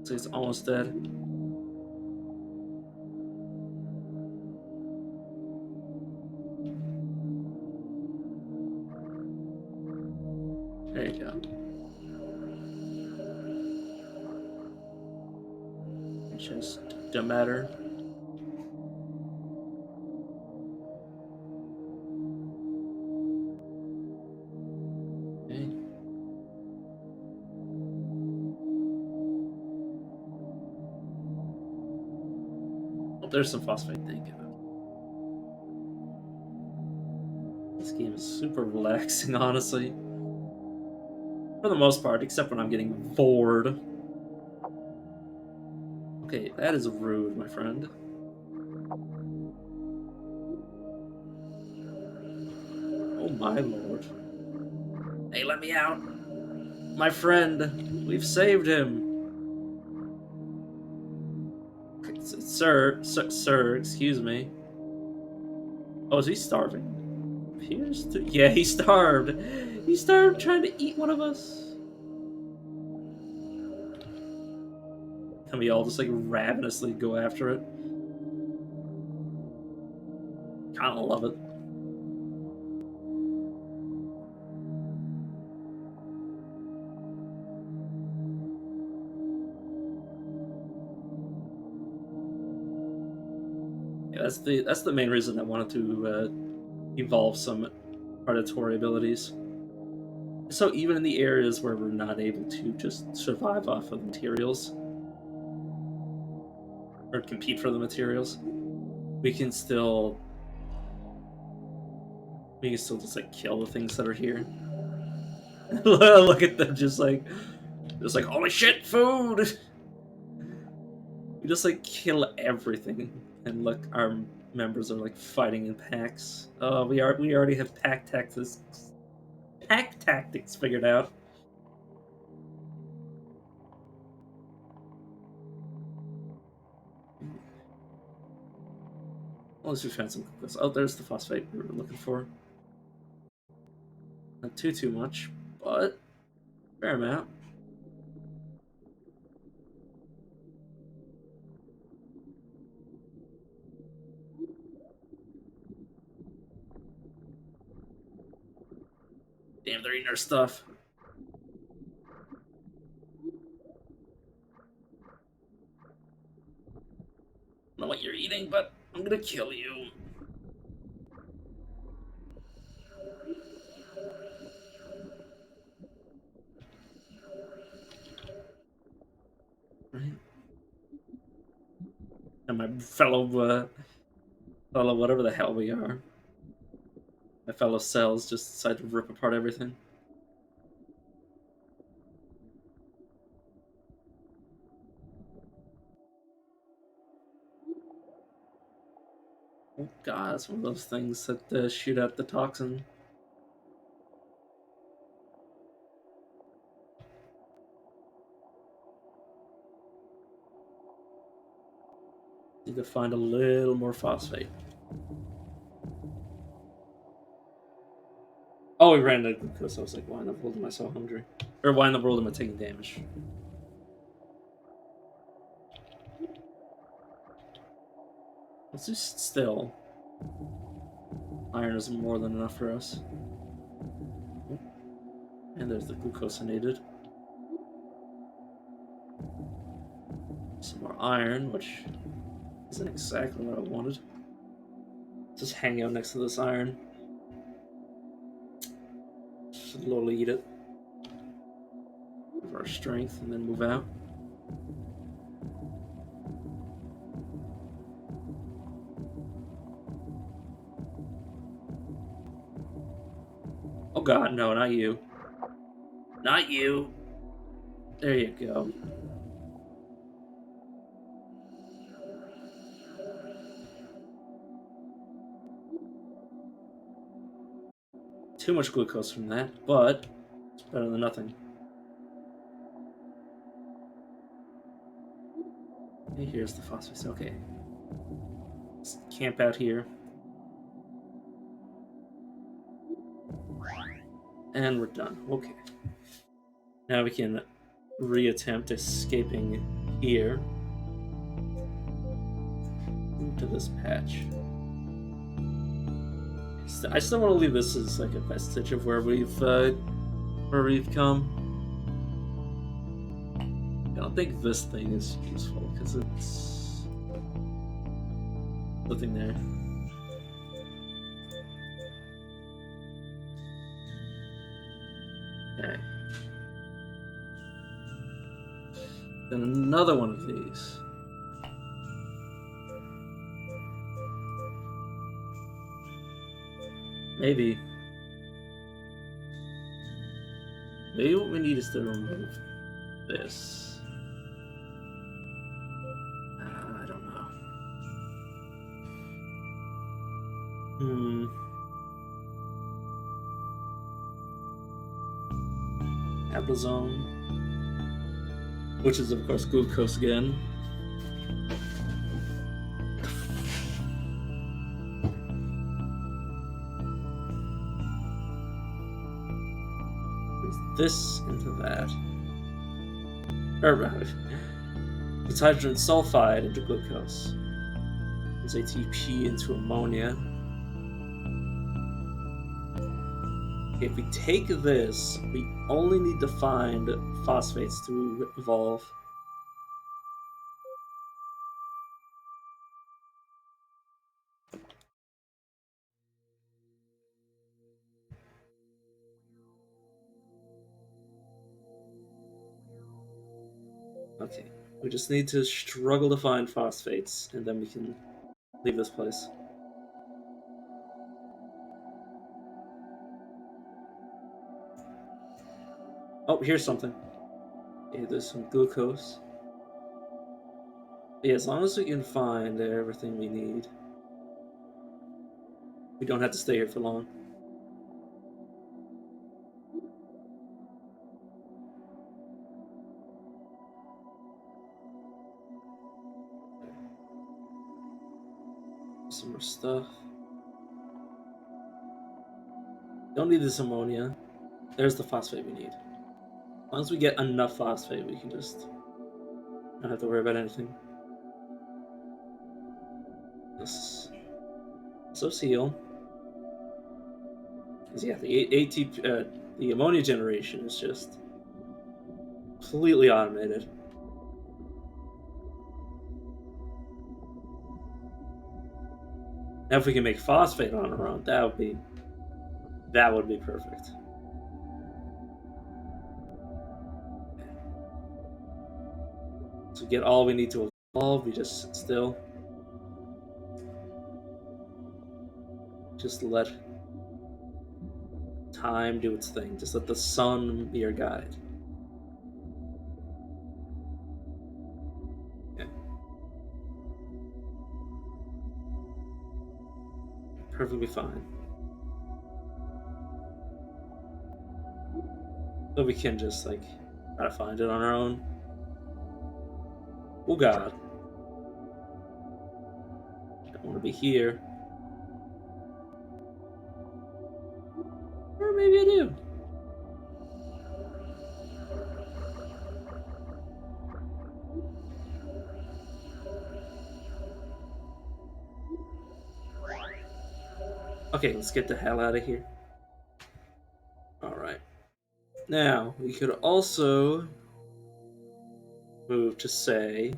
So it's almost dead. There you go. It just don't matter. Okay. Oh, there's some phosphate. Thank you. This game is super relaxing, honestly. For the most part, except when I'm getting bored. Okay, that is rude, my friend. Oh my lord. Hey, let me out! My friend! We've saved him! Sir, excuse me. Oh, is he starving? Appears to. Yeah, he starved! He starved trying to eat one of us! And we all just like ravenously go after it. Kinda love it. Yeah, that's the main reason I wanted to evolve some predatory abilities. So even in the areas where we're not able to just survive off of materials or compete for the materials, we can still just like kill the things that are here. Look at them just like holy shit, food. We just like kill everything, and look, our members are like fighting in packs. We already have pack tactics figured out. Unless we found some. Oh, there's the phosphate we were looking for. Not too much, but fair amount. Damn, they're eating our stuff. I don't know what you're eating, but I'm gonna kill you. Right? And my fellow whatever the hell we are, my fellow cells just decide to rip apart everything. Oh god, it's one of those things that shoot out the toxin. Need to find a little more phosphate. Oh, we ran out of glucose. I was like, why in the world am I so hungry? Or why in the world am I taking damage? Let's just still. Iron is more than enough for us. And there's the glucose I needed. Some more iron, which isn't exactly what I wanted. Just hang out next to this iron. Slowly eat it. For our strength, and then move out. Oh god, no, not you. Not you. There you go. Too much glucose from that, but it's better than nothing. Hey, here's the phosphate. Okay. Let's camp out here. And we're done. Okay. Now we can reattempt escaping here to this patch. I still want to leave this as like a vestige of where we've come. I don't think this thing is useful because it's nothing there. Okay. Then another one of these. Maybe what we need is to remove this. I don't know. Ablazone, which is of course glucose again. This into that. It's hydrogen sulfide into glucose. It's ATP into ammonia. Okay, if we take this, we only need to find phosphates to evolve. Okay, we just need to struggle to find phosphates, and then we can leave this place. Oh, here's something. Okay, there's some glucose. Yeah, as long as we can find everything we need, we don't have to stay here for long. Some more stuff. Don't need this ammonia. There's the phosphate we need. As long as we get enough phosphate, we can just not have to worry about anything. Let's heal. Because yeah, the ATP, the ammonia generation is just completely automated. Now, if we can make phosphate on our own, that would be perfect. So get all we need to evolve. We just sit still. Just let time do its thing. Just let the sun be our guide. Yeah. Perfectly fine. So we can just like try to find it on our own. Oh god. Don't want to be here. Or maybe I do. Okay, let's get the hell out of here. Alright. Now, we could also move to say...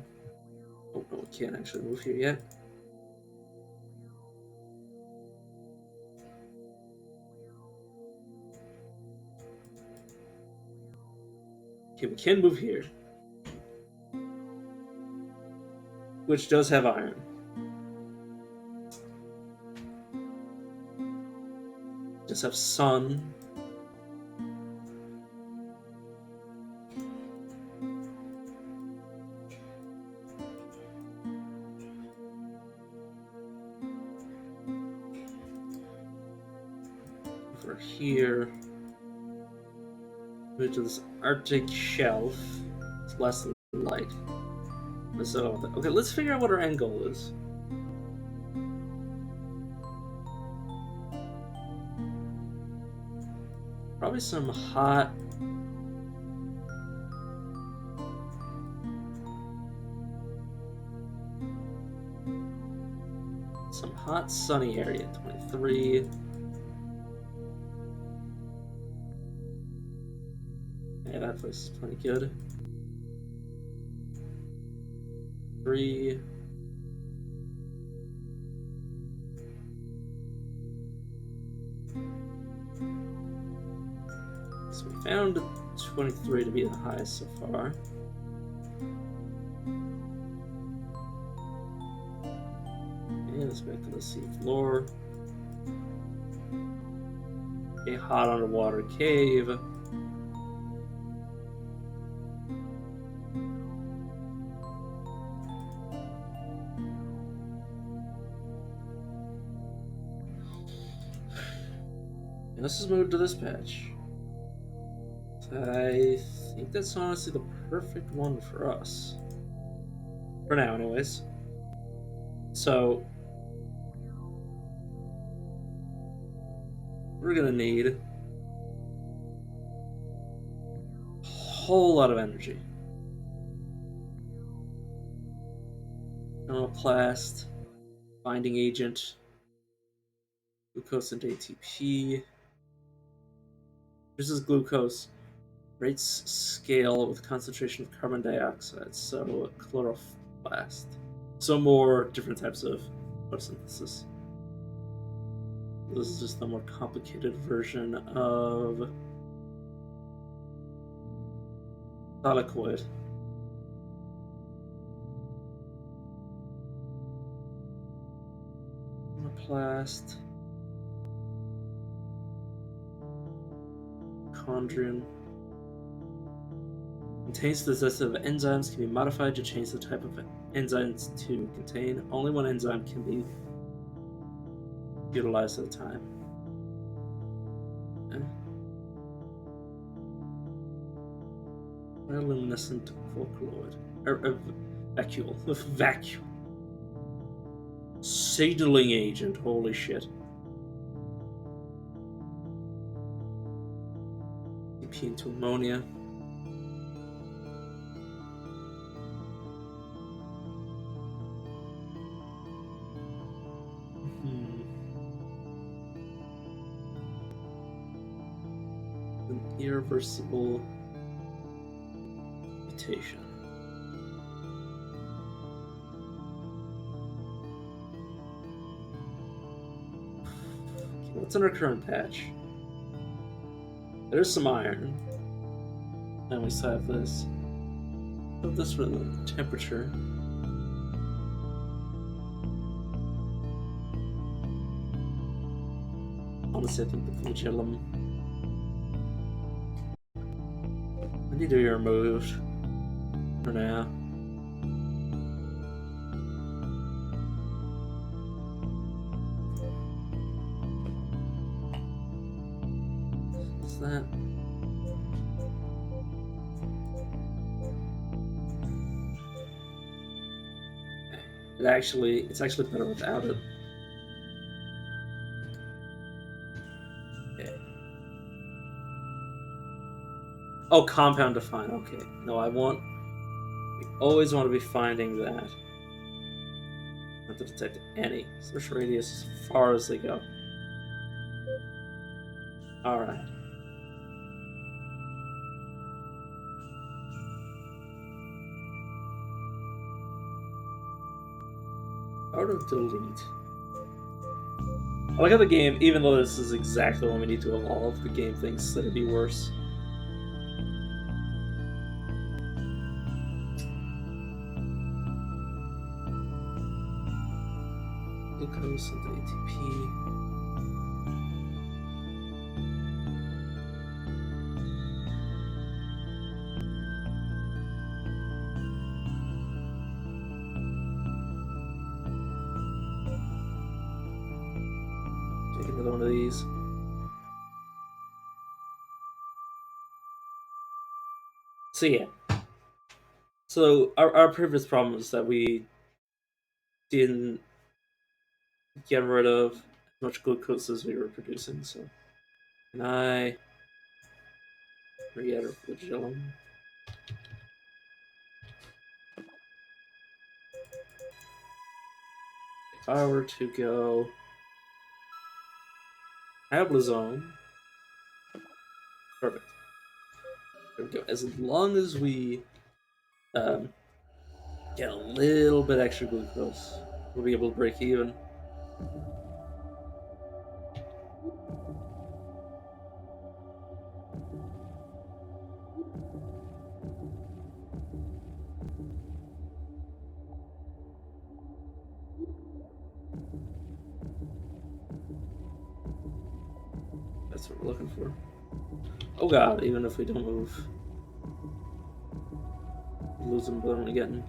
Oh no, we can't actually move here yet. Okay, we can move here. Which does have iron. Just have sun. Over here. Move to this Arctic shelf. It's less than light. So, okay, let's figure out what our end goal is. Probably some hot. Some hot sunny area. 23. Yeah, that place is plenty good. 3. So we found 23 to be the highest so far. Okay, let's go back to the sea floor. A hot underwater cave. And let's just move to this patch. I think that's honestly the perfect one for us. For now, anyways. So, we're gonna need a whole lot of energy. Thermoplast, binding agent, glucose and ATP. This is glucose. Rates scale with concentration of carbon dioxide, so chloroplast. So more different types of photosynthesis. This is just the more complicated version of thylakoid. Chloroplast. Chondrion. Contains the zest of enzymes can be modified to change the type of enzymes to contain. Only one enzyme can be utilized at a time. Okay. Bioluminescent vocaloid. Vacuole. Vacuole. Signaling agent. Holy shit. DP into ammonia. An irreversible mutation. Okay, what's in our current patch? There's some iron. And we still have this. Put this for the temperature. Honestly, I think the flagellum need to be removed for now. Is that? It's actually better without it. Okay. Oh, compound define. Okay. No, we always want to be finding that. Not to detect any. Search radius as far as they go. Alright. Auto delete. I like how the game, even though this is exactly what we need to evolve, the game thinks that it'd be worse. Glucose and ATP. Take another one of these. So yeah. So our previous problem was that we didn't get rid of as much glucose as we were producing, so can I Reader Flagellum. If I were to go Ablazone, perfect. There we go. As long as we get a little bit extra glucose, we'll be able to break even. That's what we're looking for. Oh god, even if we don't move, lose them blood again.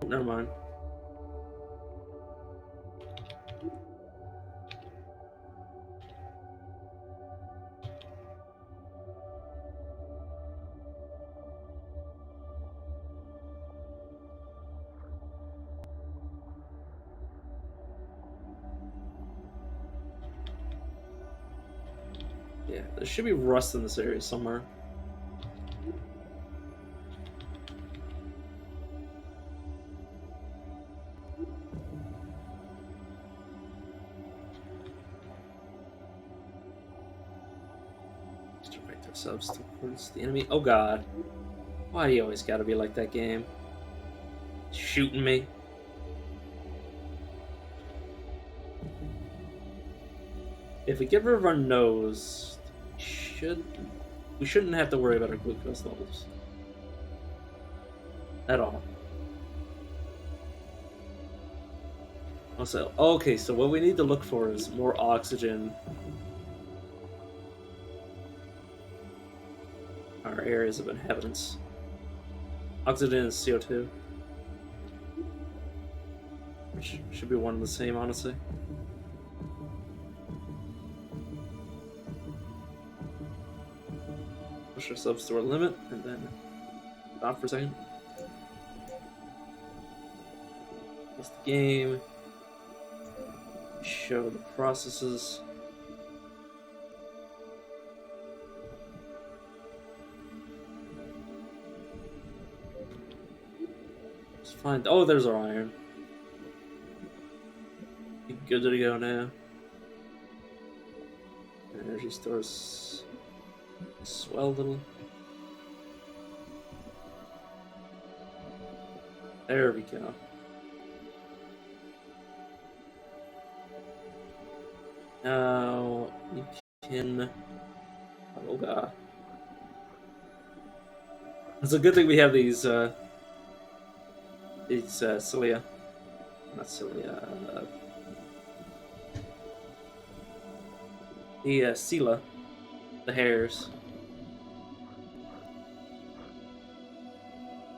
Oh, never mind. Yeah, there should be rust in this area somewhere. Let's direct ourselves towards the enemy. Oh god. Why do you always gotta be like that game? Shooting me. If we get rid of our nose, we shouldn't have to worry about our glucose levels. At all. Also, okay, so what we need to look for is more oxygen. Our areas of inhabitants. Oxygen and CO2. Which should be one and the same, honestly. Push ourselves to our limit, and then stop for a second. That's the game. Show the processes. Let's find. Oh, there's our iron. Good to go now. Energy stores swell a little. There we go. Now you can. Oh god. It's a good thing we have these cilia. Not cilia. The Sela, the hairs.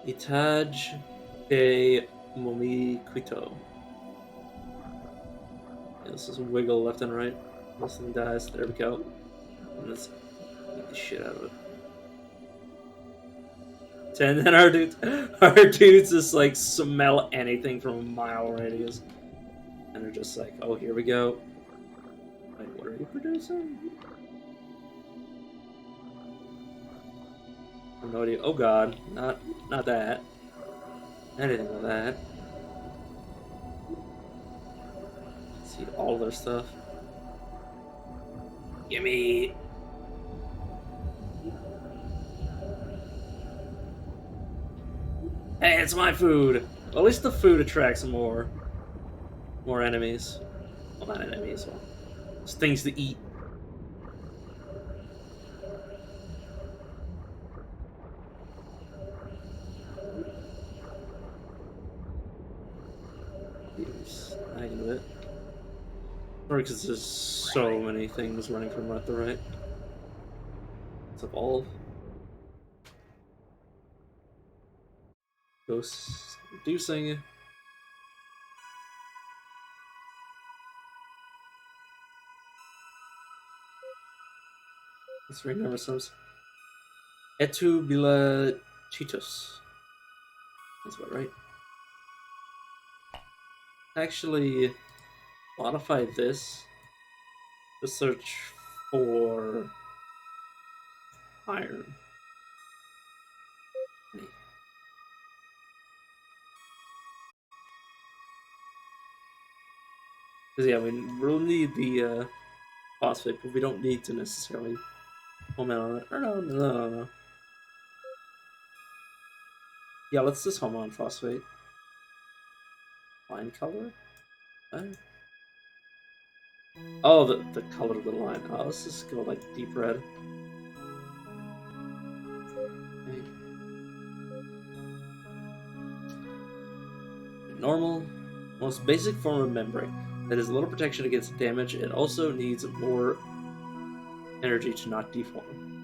Itaj de Momiquito. Yeah, this is wiggle left and right. This thing dies. There we go. And let's beat the shit out of it. And then our dudes just like smell anything from a mile radius. And they're just like, oh, here we go. Wait, what are you producing? I have no idea. Oh god, not that. Anything with that. See all their stuff. Gimme! Hey, it's my food! Well, at least the food attracts more enemies. Well, not enemies, well, just things to eat. Snagging a bit. Or because there's so many things running from left to right. Let's evolve. Ghosts reducing. Let's rename ourselves. Etubila Cheetos. That's about right. Actually, modify this Let's search for iron. Because yeah, we will need the phosphate, but we don't need to necessarily home in on it. Or no. Yeah, let's just home on phosphate. Line color? Oh, the color of the line. Oh, let's just go like deep red. Okay. Normal, most basic form of membrane that has little protection against damage. It also needs more energy to not deform.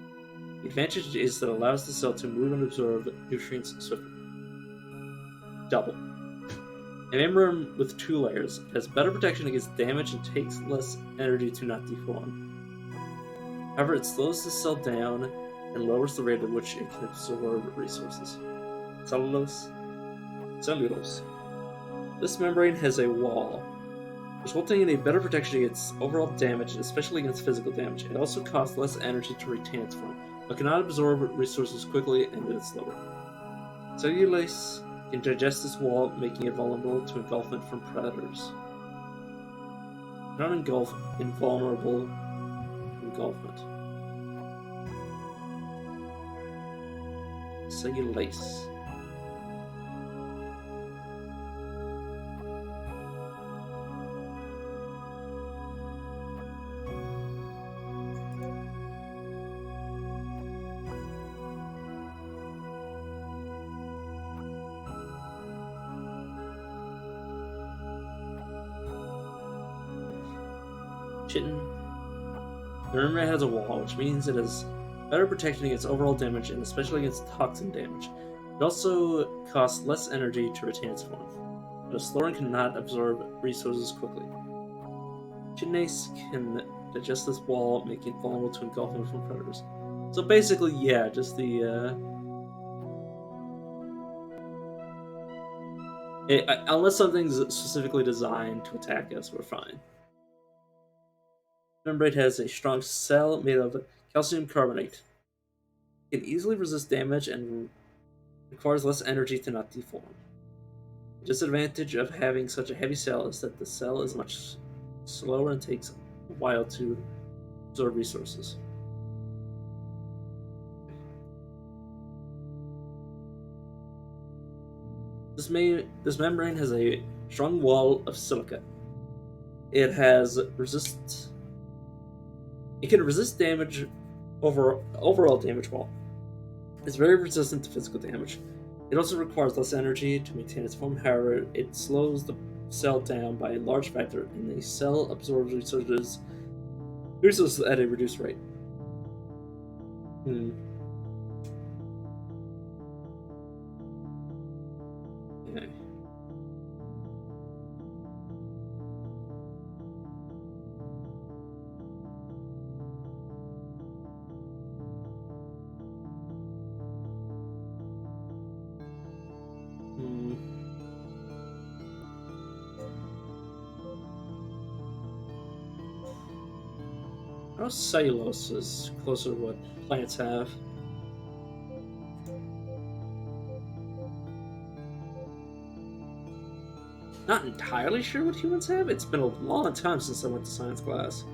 The advantage is that it allows the cell to move and absorb nutrients swiftly. Double. A membrane with 2 layers has better protection against damage and takes less energy to not deform. However, it slows the cell down and lowers the rate at which it can absorb resources. Cellulose. This membrane has a wall, resulting in a better protection against overall damage, especially against physical damage. It also costs less energy to retain its form, but cannot absorb resources quickly and is slower. Cellulase can digest this wall, making it vulnerable to engulfment from predators. Not invulnerable to engulfment. Cellulase. Chitin. The membrane has a wall, which means it has better protection against overall damage and especially against toxin damage. It also costs less energy to retain its form, but a slower and cannot absorb resources quickly. Chitinase can digest this wall, making it vulnerable to engulfment from predators. So basically, yeah, just the unless something's specifically designed to attack us, we're fine. Membrane has a strong cell made of calcium carbonate. It can easily resist damage and requires less energy to not deform. The disadvantage of having such a heavy cell is that the cell is much slower and takes a while to absorb resources. This membrane has a strong wall of silica. It can resist damage overall damage wall. It's very resistant to physical damage. It also requires less energy to maintain its form. However, it slows the cell down by a large factor, and the cell absorbs resources at a reduced rate. Okay. How cellulose is closer to what plants have? Not entirely sure what humans have. It's been a long time since I went to science class.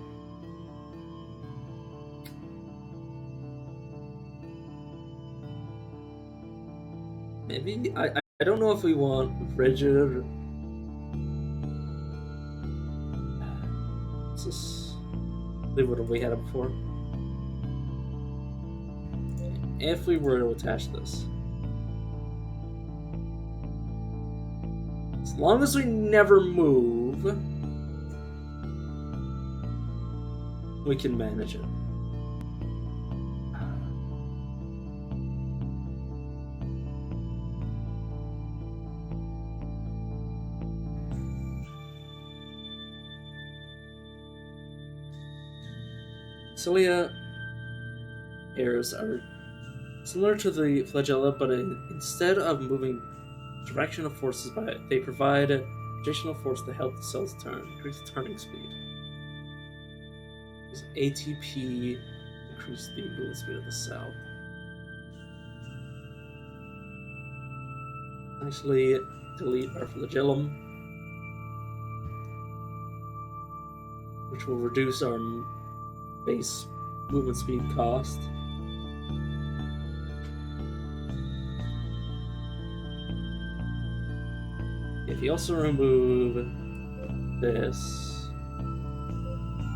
Maybe I don't know if we want rigid. Let's just leave what we had it before. If we were to attach this, as long as we never move, we can manage it. Cilia hairs are similar to the flagella, but instead of moving directional forces by it, they provide rotational force to help the cells turn, increase turning speed. Use ATP, increase the movement speed of the cell. Actually, delete our flagellum, which will reduce our base movement speed cost. If you also remove this,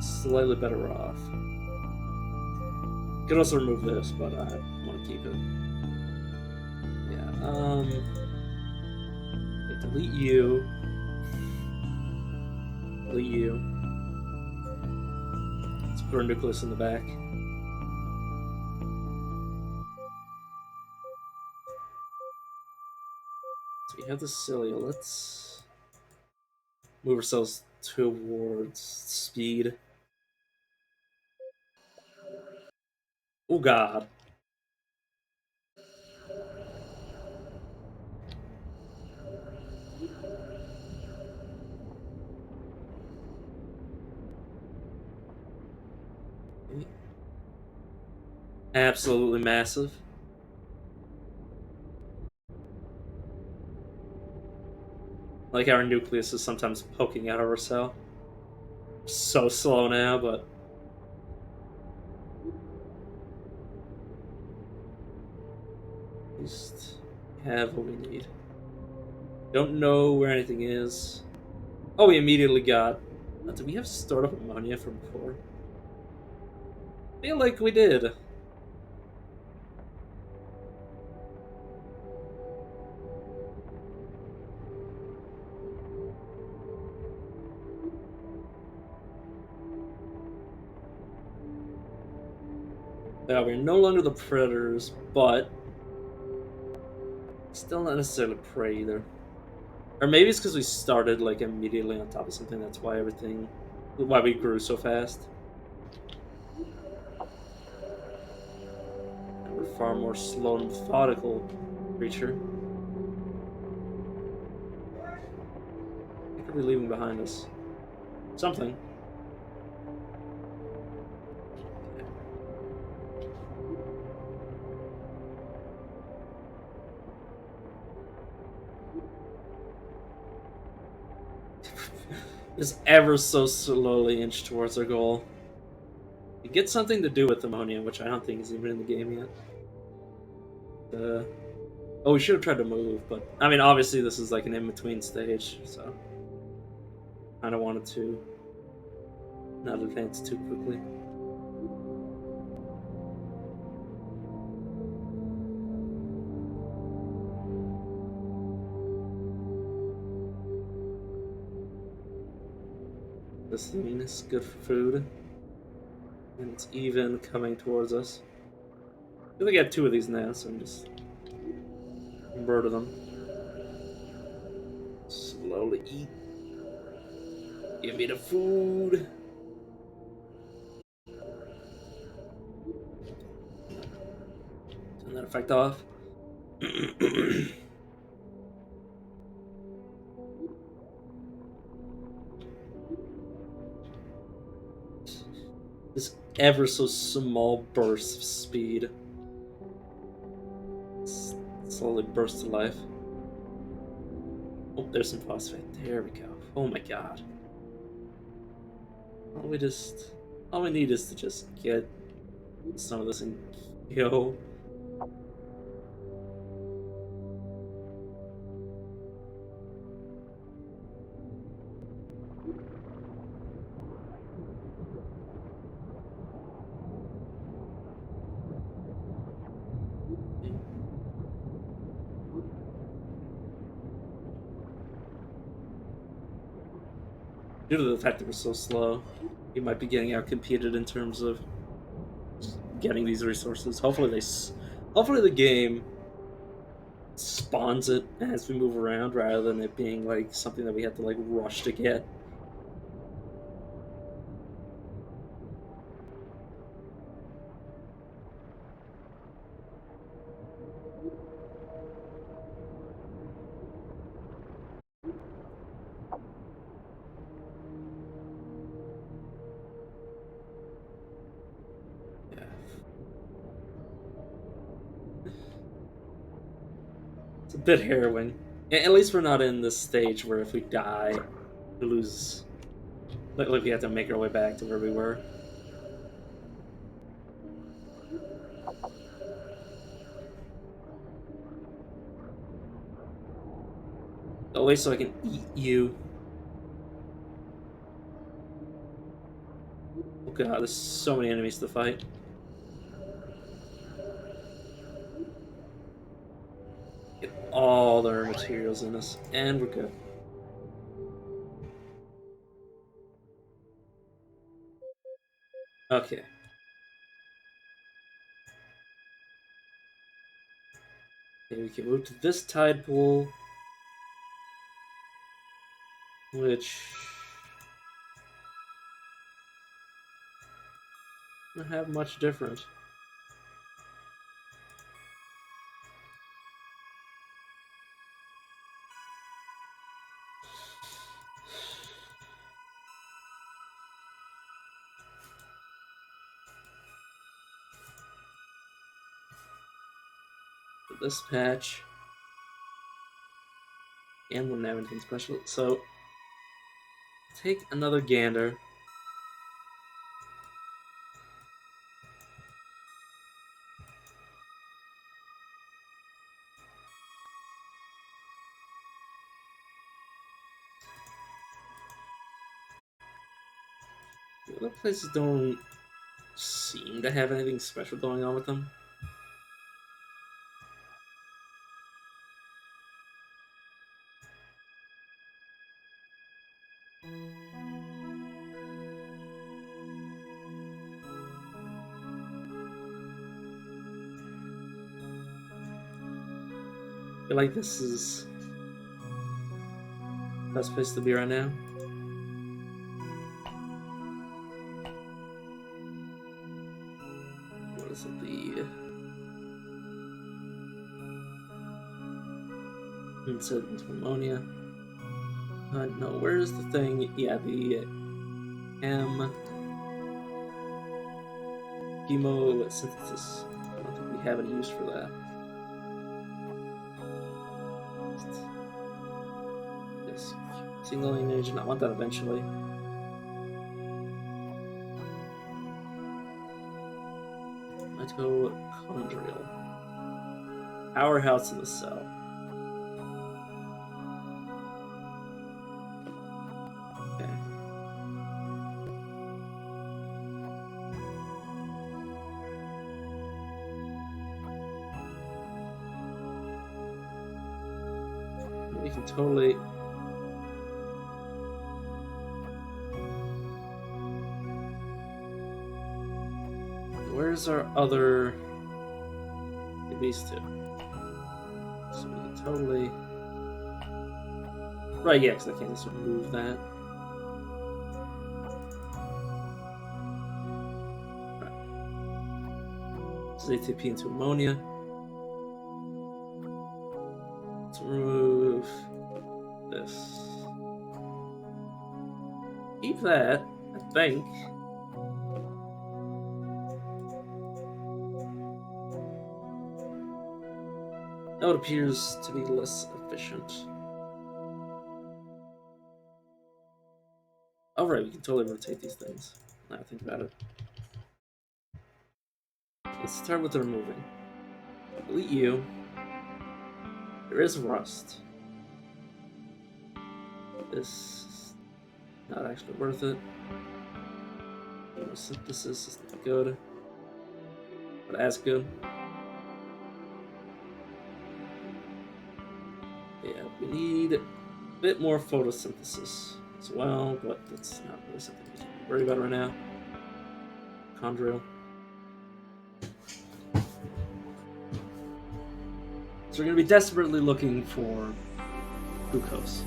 slightly better off. You could also remove this, but I want to keep it. Yeah, delete you. Delete you. Let's put our nucleus in the back. So we have the cilia. Let's move ourselves towards speed. Oh god. Absolutely massive. Like our nucleus is sometimes poking out of our cell. So slow now, but at least have what we need. Don't know where anything is. Oh, we immediately got. Did we have startup ammonia from before? I feel like we did. Yeah, we're no longer the predators, but still not necessarily prey either. Or maybe it's because we started like immediately on top of something. That's why why we grew so fast. And we're far more slow and methodical creature. What are we leaving behind us? Something. Just ever so slowly inch towards our goal. You get something to do with ammonia, which I don't think is even in the game yet. Oh, we should have tried to move, but I mean, obviously this is like an in-between stage, so kind of wanted to not advance too quickly. This thing is good for food, and it's even coming towards us. I think I got 2 of these now, so I'm just murder them. Slowly eat. Give me the food. Turn that effect off. This ever so small burst of speed. Slowly burst to life. Oh, there's some phosphate. There we go. Oh my god. All we need is to just get some of this and go. Due to the fact that we're so slow, we might be getting outcompeted in terms of getting these resources. Hopefully the game spawns it as we move around rather than it being like something that we have to like rush to get. a bit harrowing. At least we're not in this stage where if we die, we lose. Like we have to make our way back to where we were. At least so I can eat you. Oh god, there's so many enemies to fight. Get all their materials in us, and we're good. Okay. Okay, we can move to this tide pool, which doesn't have much different. This patch, and wouldn't have anything special, so take another gander. The other places don't seem to have anything special going on with them. I feel like this is the best place to be right now. What is it? The incident ammonia. No, where's the thing? Yeah, the chemosynthesis. I don't think we have any use for that. Yes, single agent. I want that eventually. Mitochondrial powerhouse in the cell. Okay. We can totally. Where's our other? These two. So we can totally. Right, yeah, because I can't just remove that. Right. So ATP into ammonia. Let's remove this. Keep that, I think. Now it appears to be less efficient. Alright, we can totally rotate these things. Now I think about it. Let's start with the removing. Delete you. There is rust. This is not actually worth it. Chemosynthesis is not good. But as good. Yeah, we need a bit more photosynthesis as well, but that's not really something we can worry about right now. Chondrial. So we're going to be desperately looking for glucose.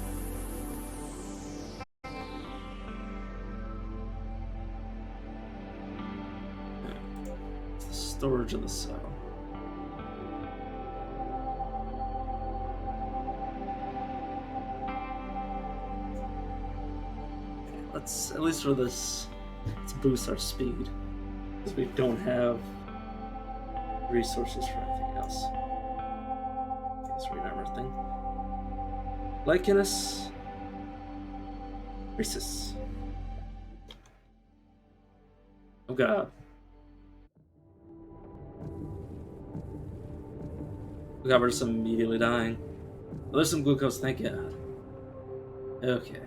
The storage of the cell. Let's, at least for this, let's boost our speed, because we don't have resources for anything else. Okay, so read everything. Lycanus. Rhesus. Oh god. We got rid of some immediately dying. Oh, there's some glucose, thank god. Okay.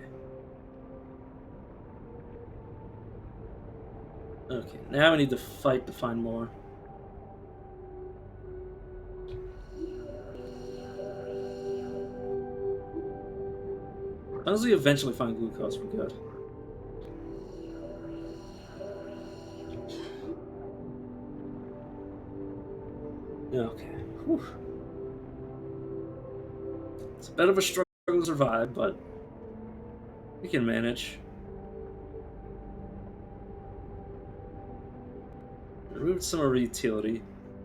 Okay, now we need to fight to find more. As long as we eventually find glucose, we're good. Okay. Whew. It's a bit of a struggle to survive, but we can manage. Removed some of our utility,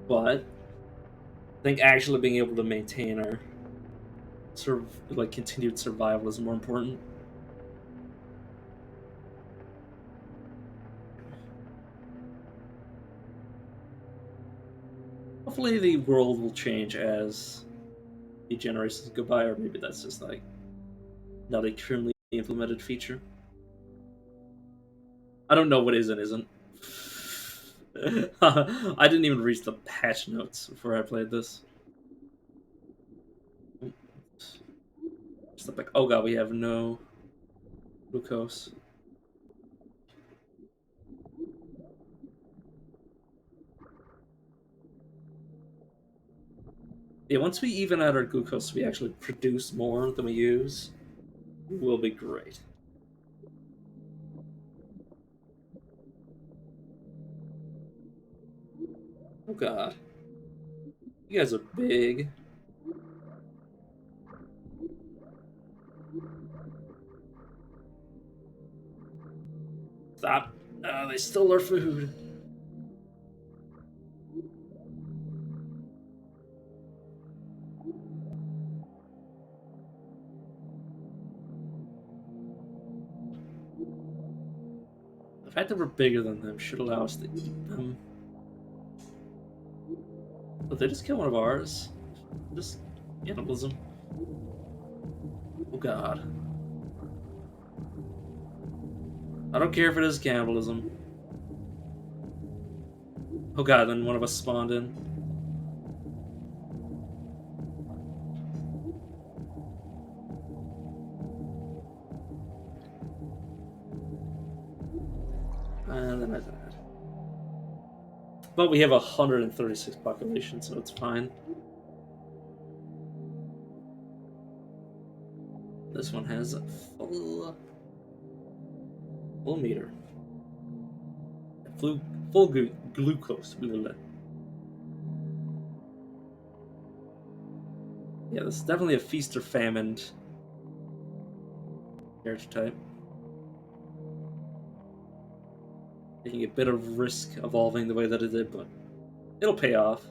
but I think actually being able to maintain our continued survival is more important. Hopefully the world will change as the generations go by, or maybe that's just like not a currently implemented feature. I don't know what is and isn't. I didn't even read the patch notes before I played this. Just like, oh god, we have no glucose. Yeah, once we even out our glucose, we actually produce more than we use. Will be great. Oh god. You guys are big. Stop. They stole our food. The fact that we're bigger than them should allow us to eat them. But they just kill one of ours. Just cannibalism. Oh god. I don't care if it is cannibalism. Oh god, then one of us spawned in. And then I died. But we have 136 population, so it's fine. This one has a full meter. Full glucose. Blah. Yeah, this is definitely a feast or famine character type. Taking a bit of risk evolving the way that it did, but it'll pay off.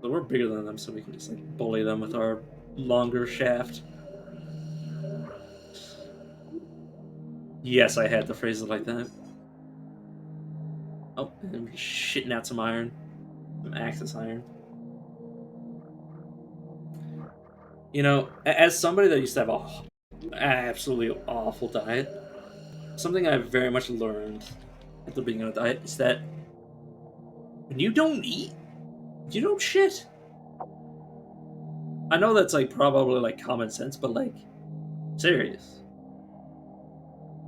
So we're bigger than them, so we can just like bully them with our longer shaft. Yes, I had to phrase it like that. Oh, and I'm shitting out some iron. Some Axis iron. You know, as somebody that used to have a absolutely awful diet, something I've very much learned at the beginning of the diet is that when you don't eat, you don't shit. I know that's like probably like common sense, but like, serious.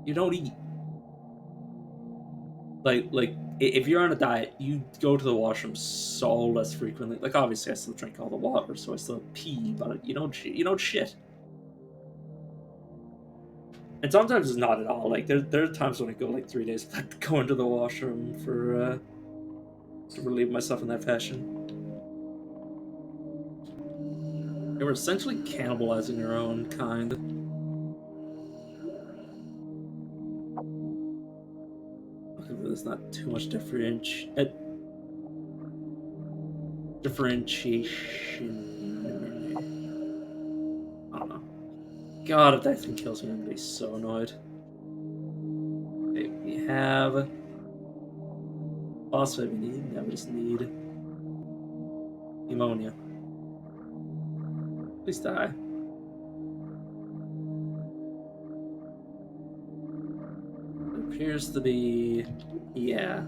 You don't eat. Like if you're on a diet, you go to the washroom so less frequently. Like obviously, I still drink all the water, so I still pee, but you don't shit. And sometimes it's not at all. Like there are times when I go like 3 days without going to the washroom for to relieve myself in that fashion. They were essentially cannibalizing their own kind. Hopefully there's not too much differentiation. I don't know. God, if that thing kills me, I'm gonna be so annoyed. Okay, we have phosphate we need. Now we just need ammonia. Please die. It appears to be, yeah,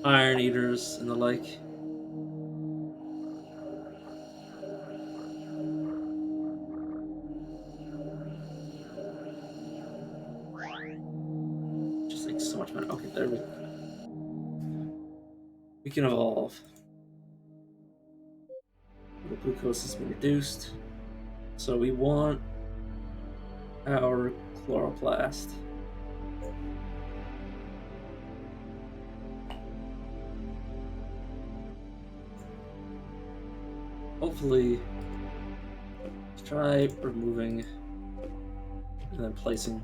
Iron Eaters and the like. Just like so much money. Okay, there we can evolve. The glucose has been reduced. So we want our chloroplast. Hopefully, let's try removing and then placing.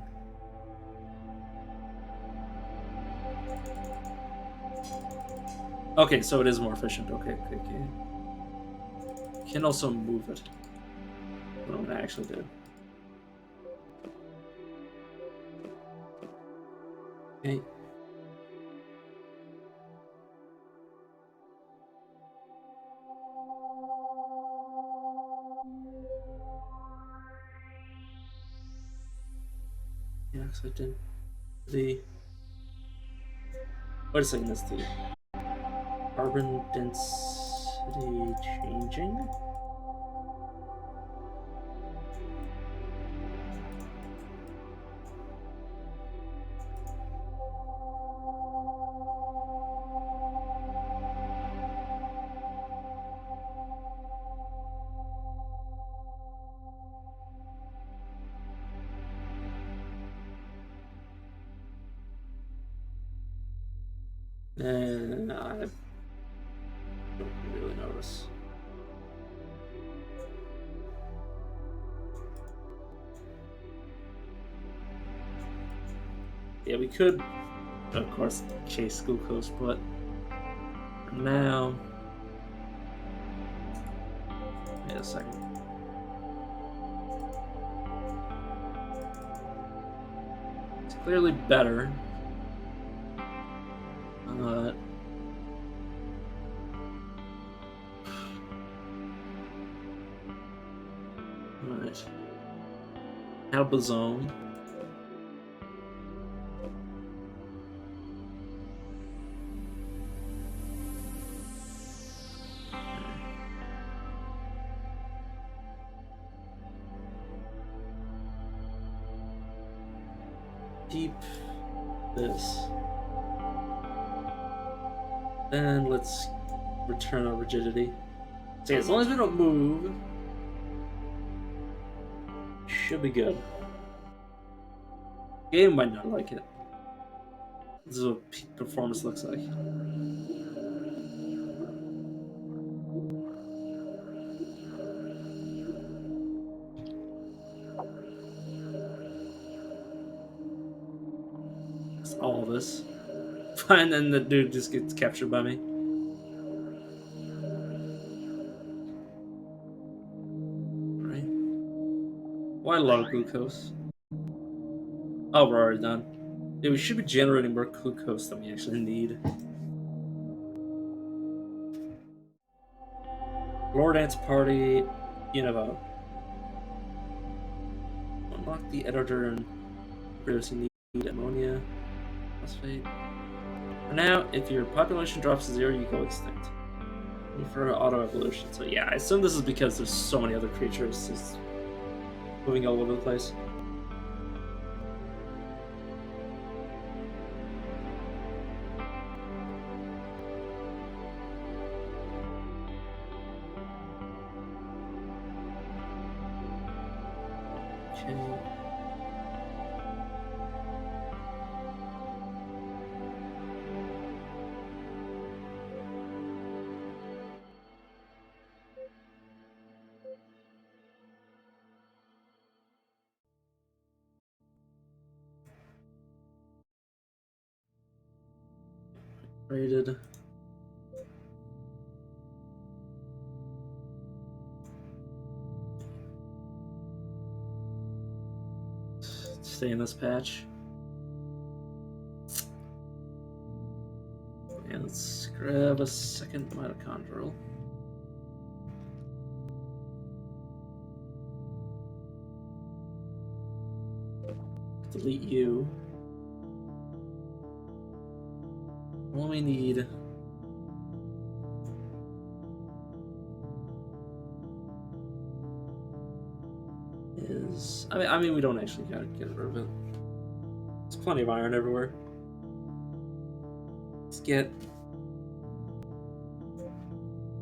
Okay, so it is more efficient. Okay. Can also move it. What I'm gonna actually do. Okay. Yeah, because I did the. Wait a second, that's the carbon density changing. And I don't really notice. Yeah, we could, of course, chase glucose, but for now. Wait a second. It's clearly better. Alright. Albazome. Keep this. Then let's return our rigidity. See, as long as we don't move, should be good. Game might not like it. This is what peak performance looks like. That's all this. Fine, then the dude just gets captured by me. Right. Why a lot of glucose? Oh, we're already done. Yeah, we should be generating more glucose than we actually need. Lord Dance Party, Unavo. Unlock the editor and producing need ammonia, phosphate. For now, if your population drops to 0, you go extinct. For auto evolution. So yeah, I assume this is because there's so many other creatures just moving all over the place. Okay. Rated. Stay in this patch. And let's grab a second mitochondrial. delete you. All we need is... I mean, we don't actually gotta get rid of it. There's plenty of iron everywhere. Let's get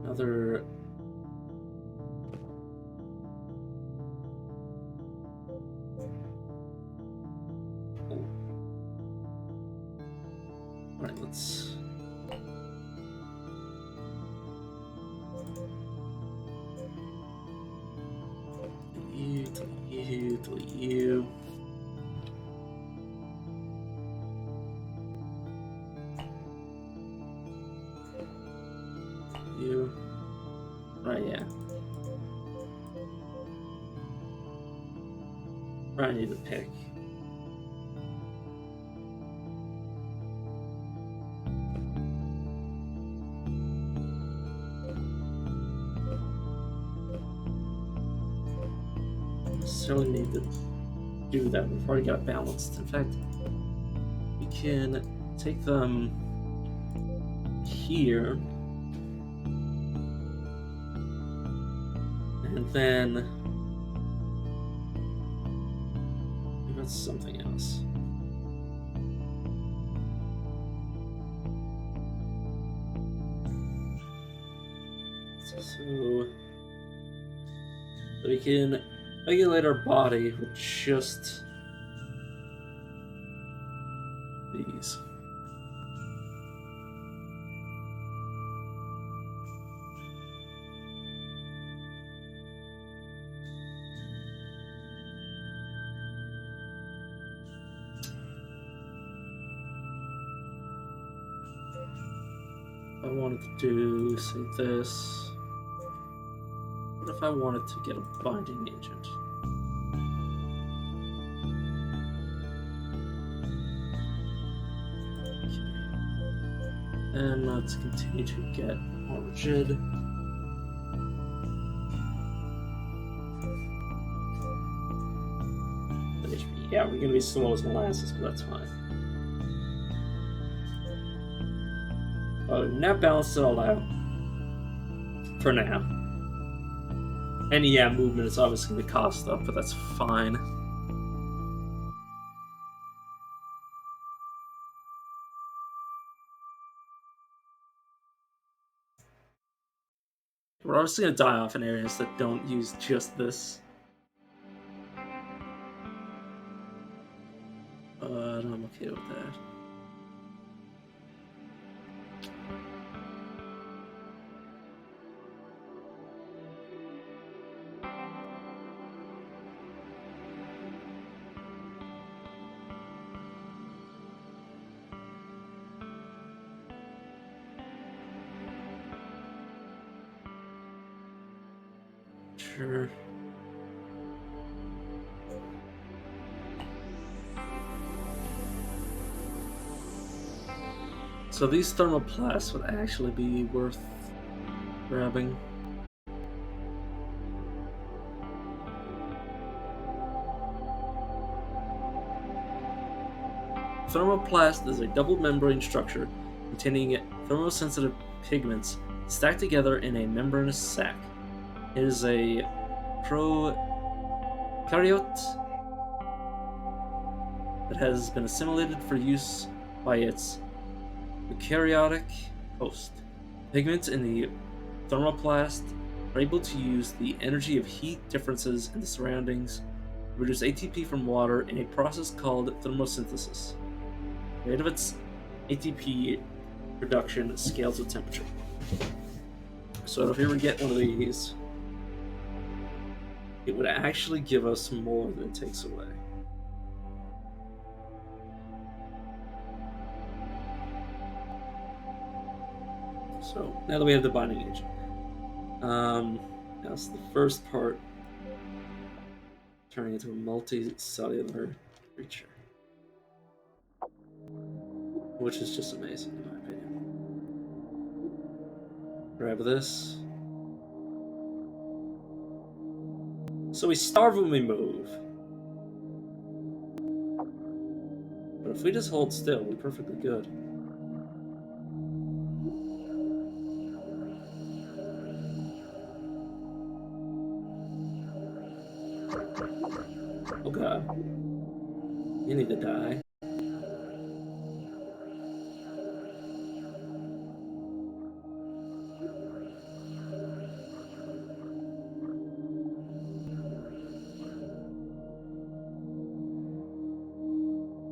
another... Oh. Alright, let's... delete you. You. Right, yeah. I need to pick. Necessarily need to do that. We've already got it balanced. In fact, we can take them here, and then that's something else. So we can regulate our body with just these. I wanted to do, say, this. What if I wanted to get a binding agent? Okay. And let's continue to get more rigid. Yeah, we're gonna be slow as molasses, but that's fine. Oh, net balanced it all out. For now. And yeah, movement is obviously going to cost stuff, but that's fine. We're obviously going to die off in areas that don't use just this. But I'm okay with that. Sure. So these thermoplasts would actually be worth grabbing. Thermoplast is a double membrane structure containing thermosensitive pigments stacked together in a membranous sac. It is a prokaryote that has been assimilated for use by its eukaryotic host. Pigments in the thermoplast are able to use the energy of heat differences in the surroundings to produce ATP from water in a process called thermosynthesis. The rate of its ATP production scales with temperature. So if we were to get one of these, it would actually give us more than it takes away. So now that we have the binding agent, that's the first part, turning into a multicellular creature, which is just amazing in my opinion. Grab this. So we starve when we move. If we just hold still, we're perfectly good. Oh god. You need to die.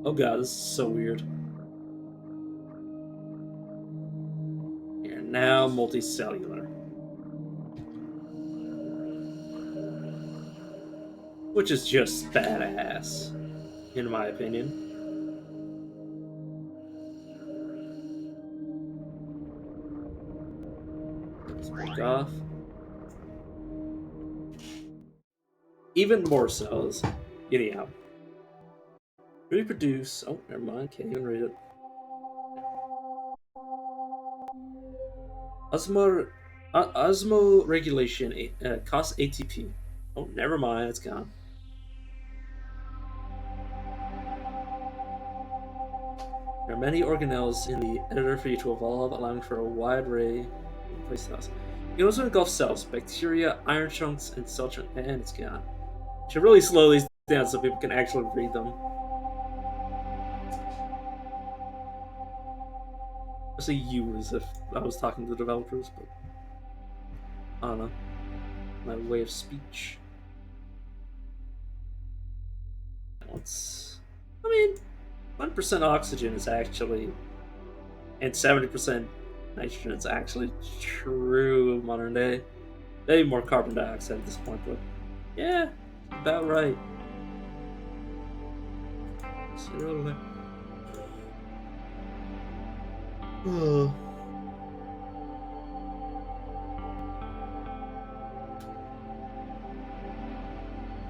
Oh god, this is so weird. You're now multicellular. Which is just badass, in my opinion. Let's break off. Even more cells. Anyhow. Reproduce. Oh, never mind. Can't even read it. Osmoregulation costs ATP. Oh, never mind. It's gone. There are many organelles in the editor for you to evolve, allowing for a wide array of place cells. You can also engulf cells, bacteria, iron chunks, and cell chunks, and it's gone. You should really slow these down so people can actually read them. I say you as if I was talking to the developers, but I don't know. My way of speech. I mean, 1% oxygen is actually, and 70% nitrogen is actually true modern day. Maybe more carbon dioxide at this point, but yeah, about right.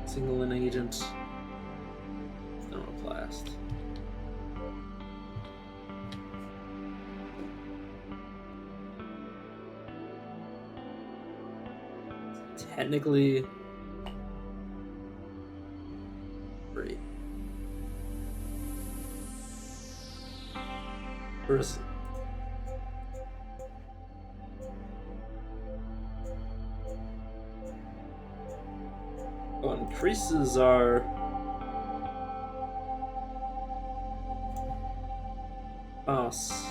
Single in agent. Thermoplast. Technically, great. Where is it? Oh, increases our mass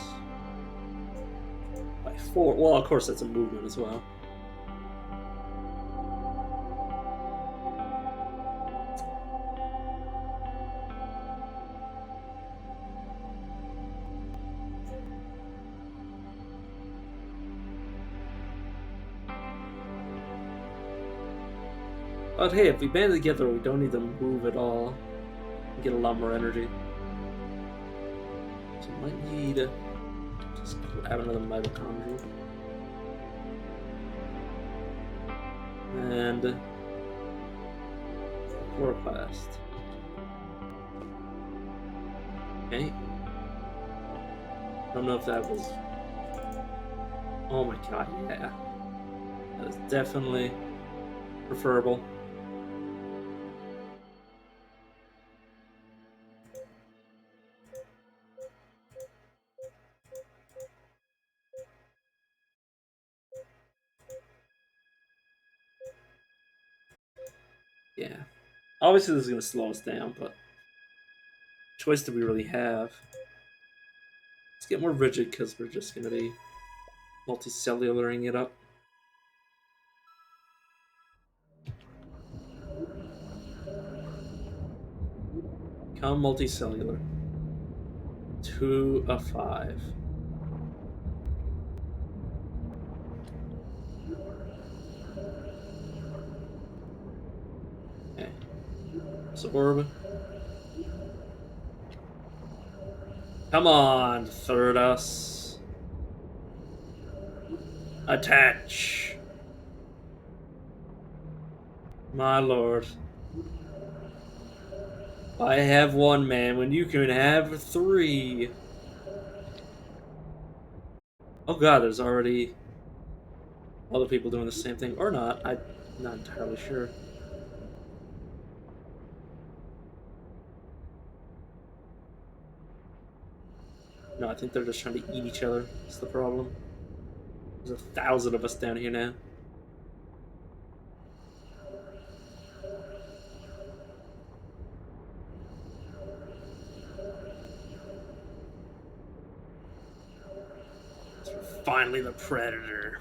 by 4. Well, of course, that's a movement as well. But hey, if we band together, we don't need to move at all. We get a lot more energy. So we might need to just grab another mitochondria. And chloroplast. Okay. I don't know if that was... Oh my god, yeah. That is definitely preferable. Yeah. Obviously this is going to slow us down, but choice do we really have? Let's get more rigid because we're just going to be multicellularing it up. Become multicellular. 2 of 5. Okay. Absorb. Come on, Thyrdos. Attach. My lord. I have 1 man when you can have 3. Oh god, there's already other people doing the same thing. Or not. I'm not entirely sure. No, I think they're just trying to eat each other. That's the problem. There's 1,000 of us down here now. So we're finally the predator.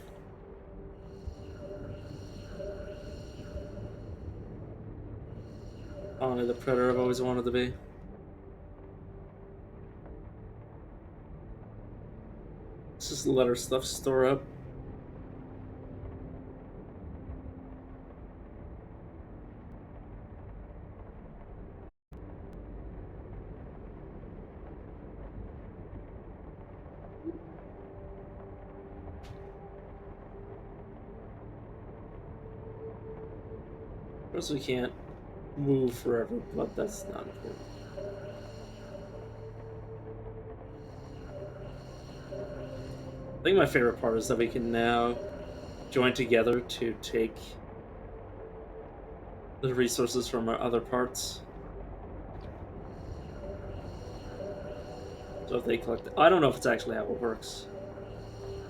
Finally the predator I've always wanted to be. Let's just let our stuff store up. Of course we can't move forever, but that's not important. I think my favorite part is that we can now join together to take the resources from our other parts. So if they collect it, I don't know if it's actually how it works,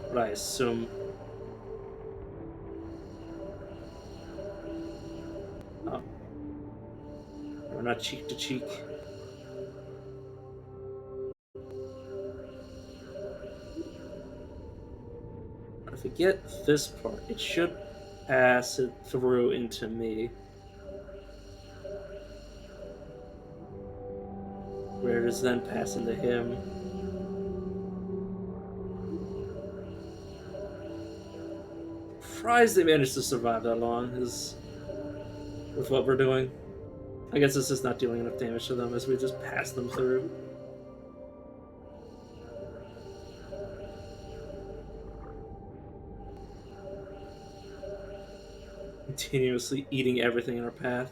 but I assume. Oh. We're not cheek to cheek. If we get this part, it should pass it through into me. Where it is then pass into him. Surprised they managed to survive that long is with what we're doing. I guess this is not doing enough damage to them as we just pass them through. Continuously eating everything in our path.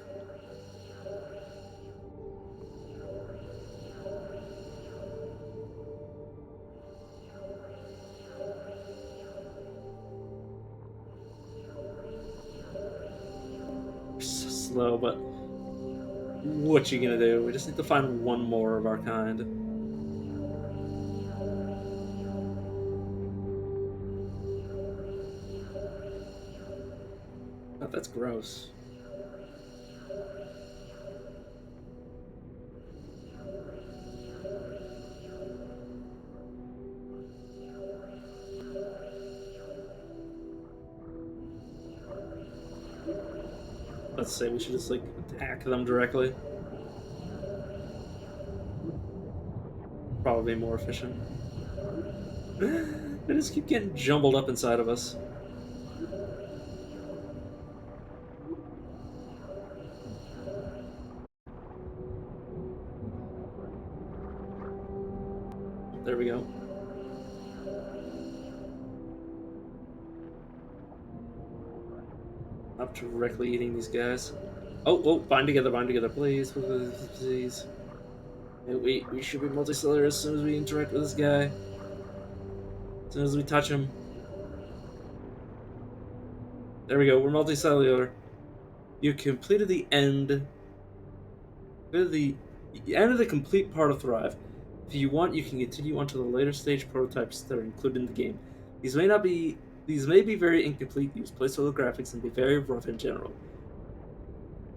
We're so slow, but what you gonna do? We just need to find one more of our kind. Oh, that's gross. Let's say we should just like attack them directly. Probably more efficient. They just keep getting jumbled up inside of us. There we go. Not directly eating these guys. Oh, bind together, please, please. We should be multicellular as soon as we interact with this guy. As soon as we touch him. There we go, we're multicellular. You completed the end. The end of the complete part of Thrive. If you want, you can continue on to the later stage prototypes that are included in the game. These may be very incomplete, use placeholder graphics, and be very rough in general.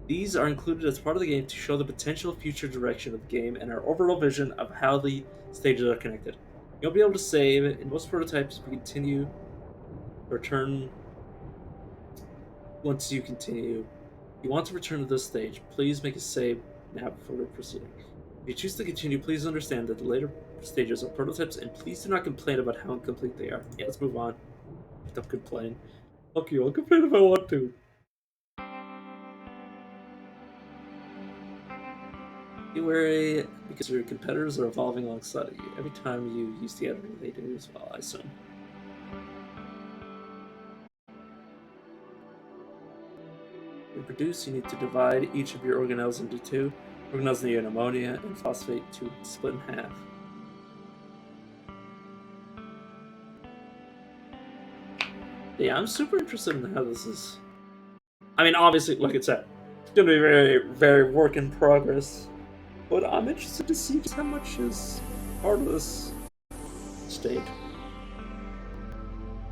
These are included as part of the game to show the potential future direction of the game and our overall vision of how the stages are connected. You'll be able to save in most prototypes. We continue return once you continue. If you want to return to this stage, please make a save now before proceeding. If you choose to continue, please understand that the later stages are prototypes, and please do not complain about how incomplete they are. Yeah, let's move on. Don't complain. Fuck you, I'll complain if I want to. Be wary, because your competitors are evolving alongside of you. Every time you use the enemy, they do as well, I assume. To reproduce, you need to divide each of your organelles into two. Organelles need ammonia and phosphate to split in half. Yeah, I'm super interested in how this is. I mean, obviously, like I said, it's going to be very, very work in progress. But I'm interested to see just how much is part of this state.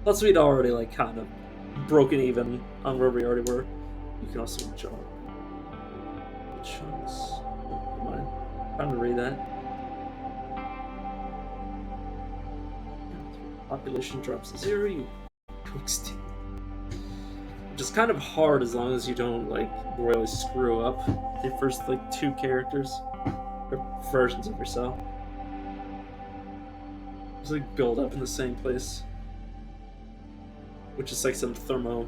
Plus, we'd already like kind of broken even on where we already were. You can also jump. Chunks. Oh, never mind. Time to read that. Population drops to 0. You coax. Which is kind of hard as long as you don't like royally screw up the first like 2 characters or versions of yourself. Just like build up in the same place, which is like some thermo.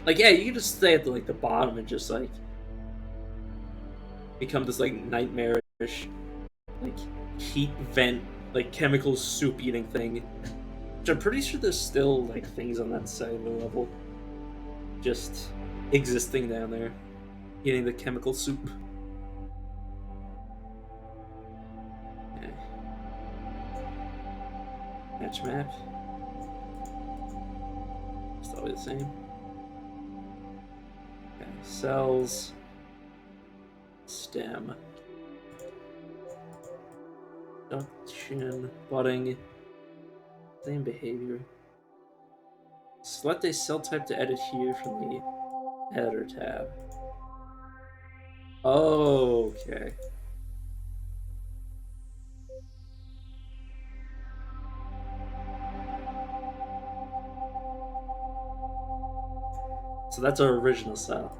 Like yeah, you can just stay at the bottom and just like become this like nightmarish like heat vent like chemical soup eating thing. Which I'm pretty sure there's still like things on that cellular level just existing down there, eating the chemical soup. Okay. Match map. It's always the same. Okay. Cells. Stem. Production. Budding. Same behavior. Select a cell type to edit here from the editor tab. Okay. So that's our original cell.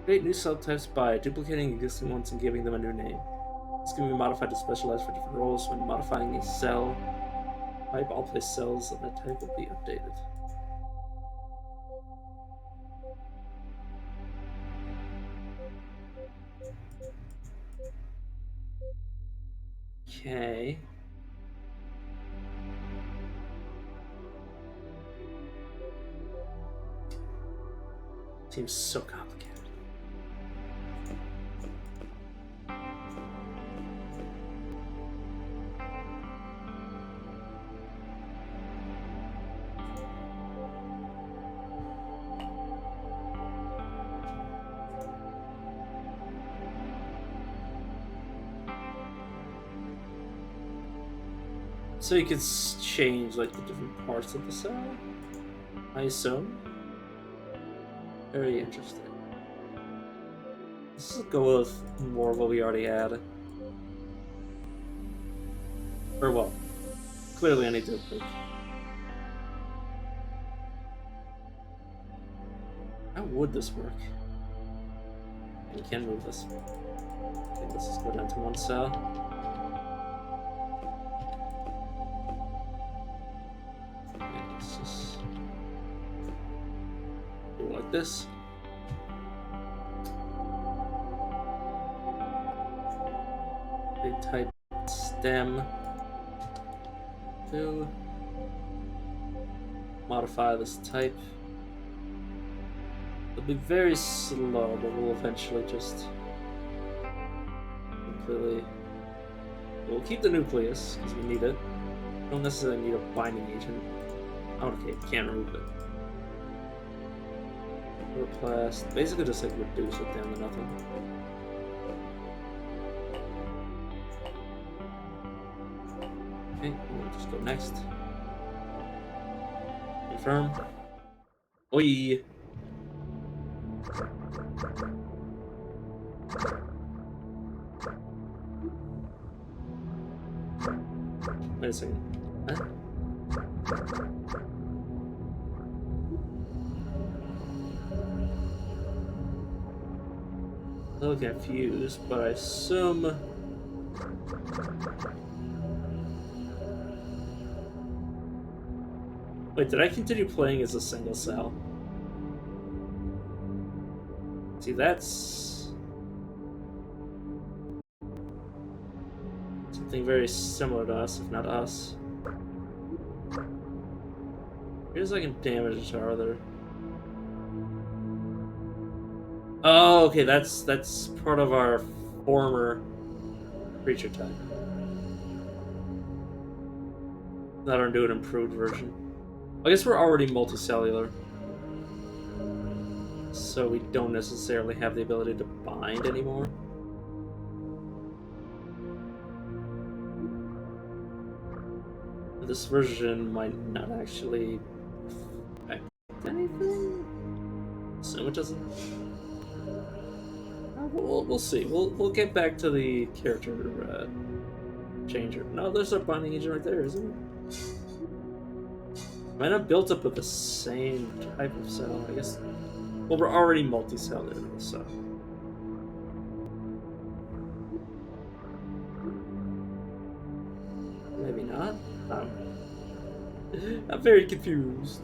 Create new cell types by duplicating existing ones and giving them a new name. This can be modified to specialize for different roles. When modifying a cell type, all place cells of that type will be updated. Okay. Seems so complicated. So you could change like the different parts of the cell, I assume. Very interesting. Let's just go with more of what we already had. Or well, clearly I need to pick. How would this work? You can move this. Okay, let's just go down to 1 cell. This. They type stem to modify this type. It'll be very slow, but we'll eventually just completely. We'll keep the nucleus because we need it. We don't necessarily need a binding agent. Okay, can't remove it. Replace, basically just like reduce it down to nothing. Okay, we'll just go next. Confirm. Oi! Wait a second. Huh? A little confused, but I assume. Wait, did I continue playing as a single cell? See, that's something very similar to us, if not us. Here's like a damage each other. Oh, okay, that's part of our former creature type. Not our new and improved version. I guess we're already multicellular. So we don't necessarily have the ability to bind anymore. this version might not actually affect anything. So it doesn't. We'll see. We'll get back to the character changer. No, there's our binding agent right there, isn't it? Might not built up with the same type of cell, I guess. Well, we're already multi-cellular, so. Maybe not. I'm very confused.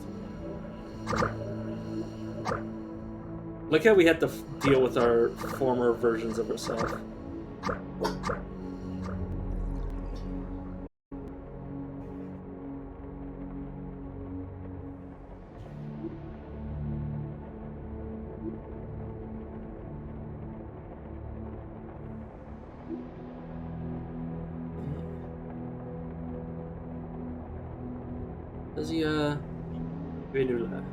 Like how we had to deal with our former versions of ourselves. Does he, redo that?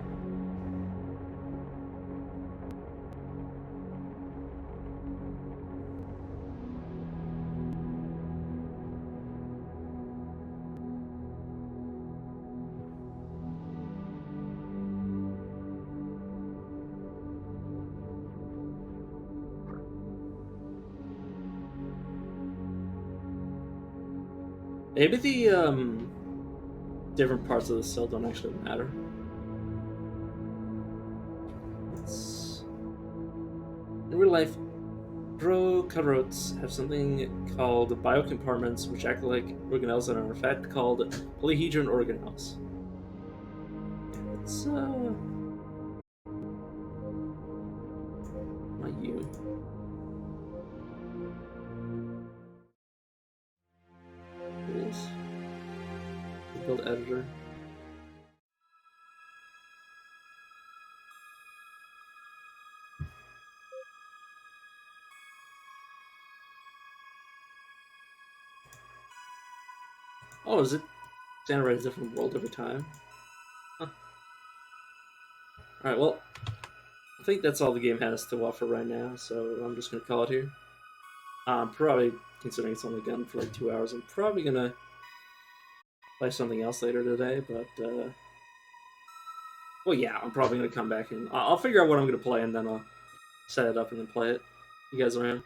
Maybe the, different parts of the cell don't actually matter. In real life, prokaryotes have something called biocompartments, which act like organelles and are in fact called polyhedron organelles. It's not you. Tools. Build editor. Oh, does it generate a different world every time? Huh. Alright, well, I think that's all the game has to offer right now, so I'm just going to call it here. Probably, considering it's only gone for like 2 hours, I'm probably going to play something else later today, but, well, yeah, I'm probably going to come back and I'll figure out what I'm going to play, and then I'll set it up and then play it. You guys around?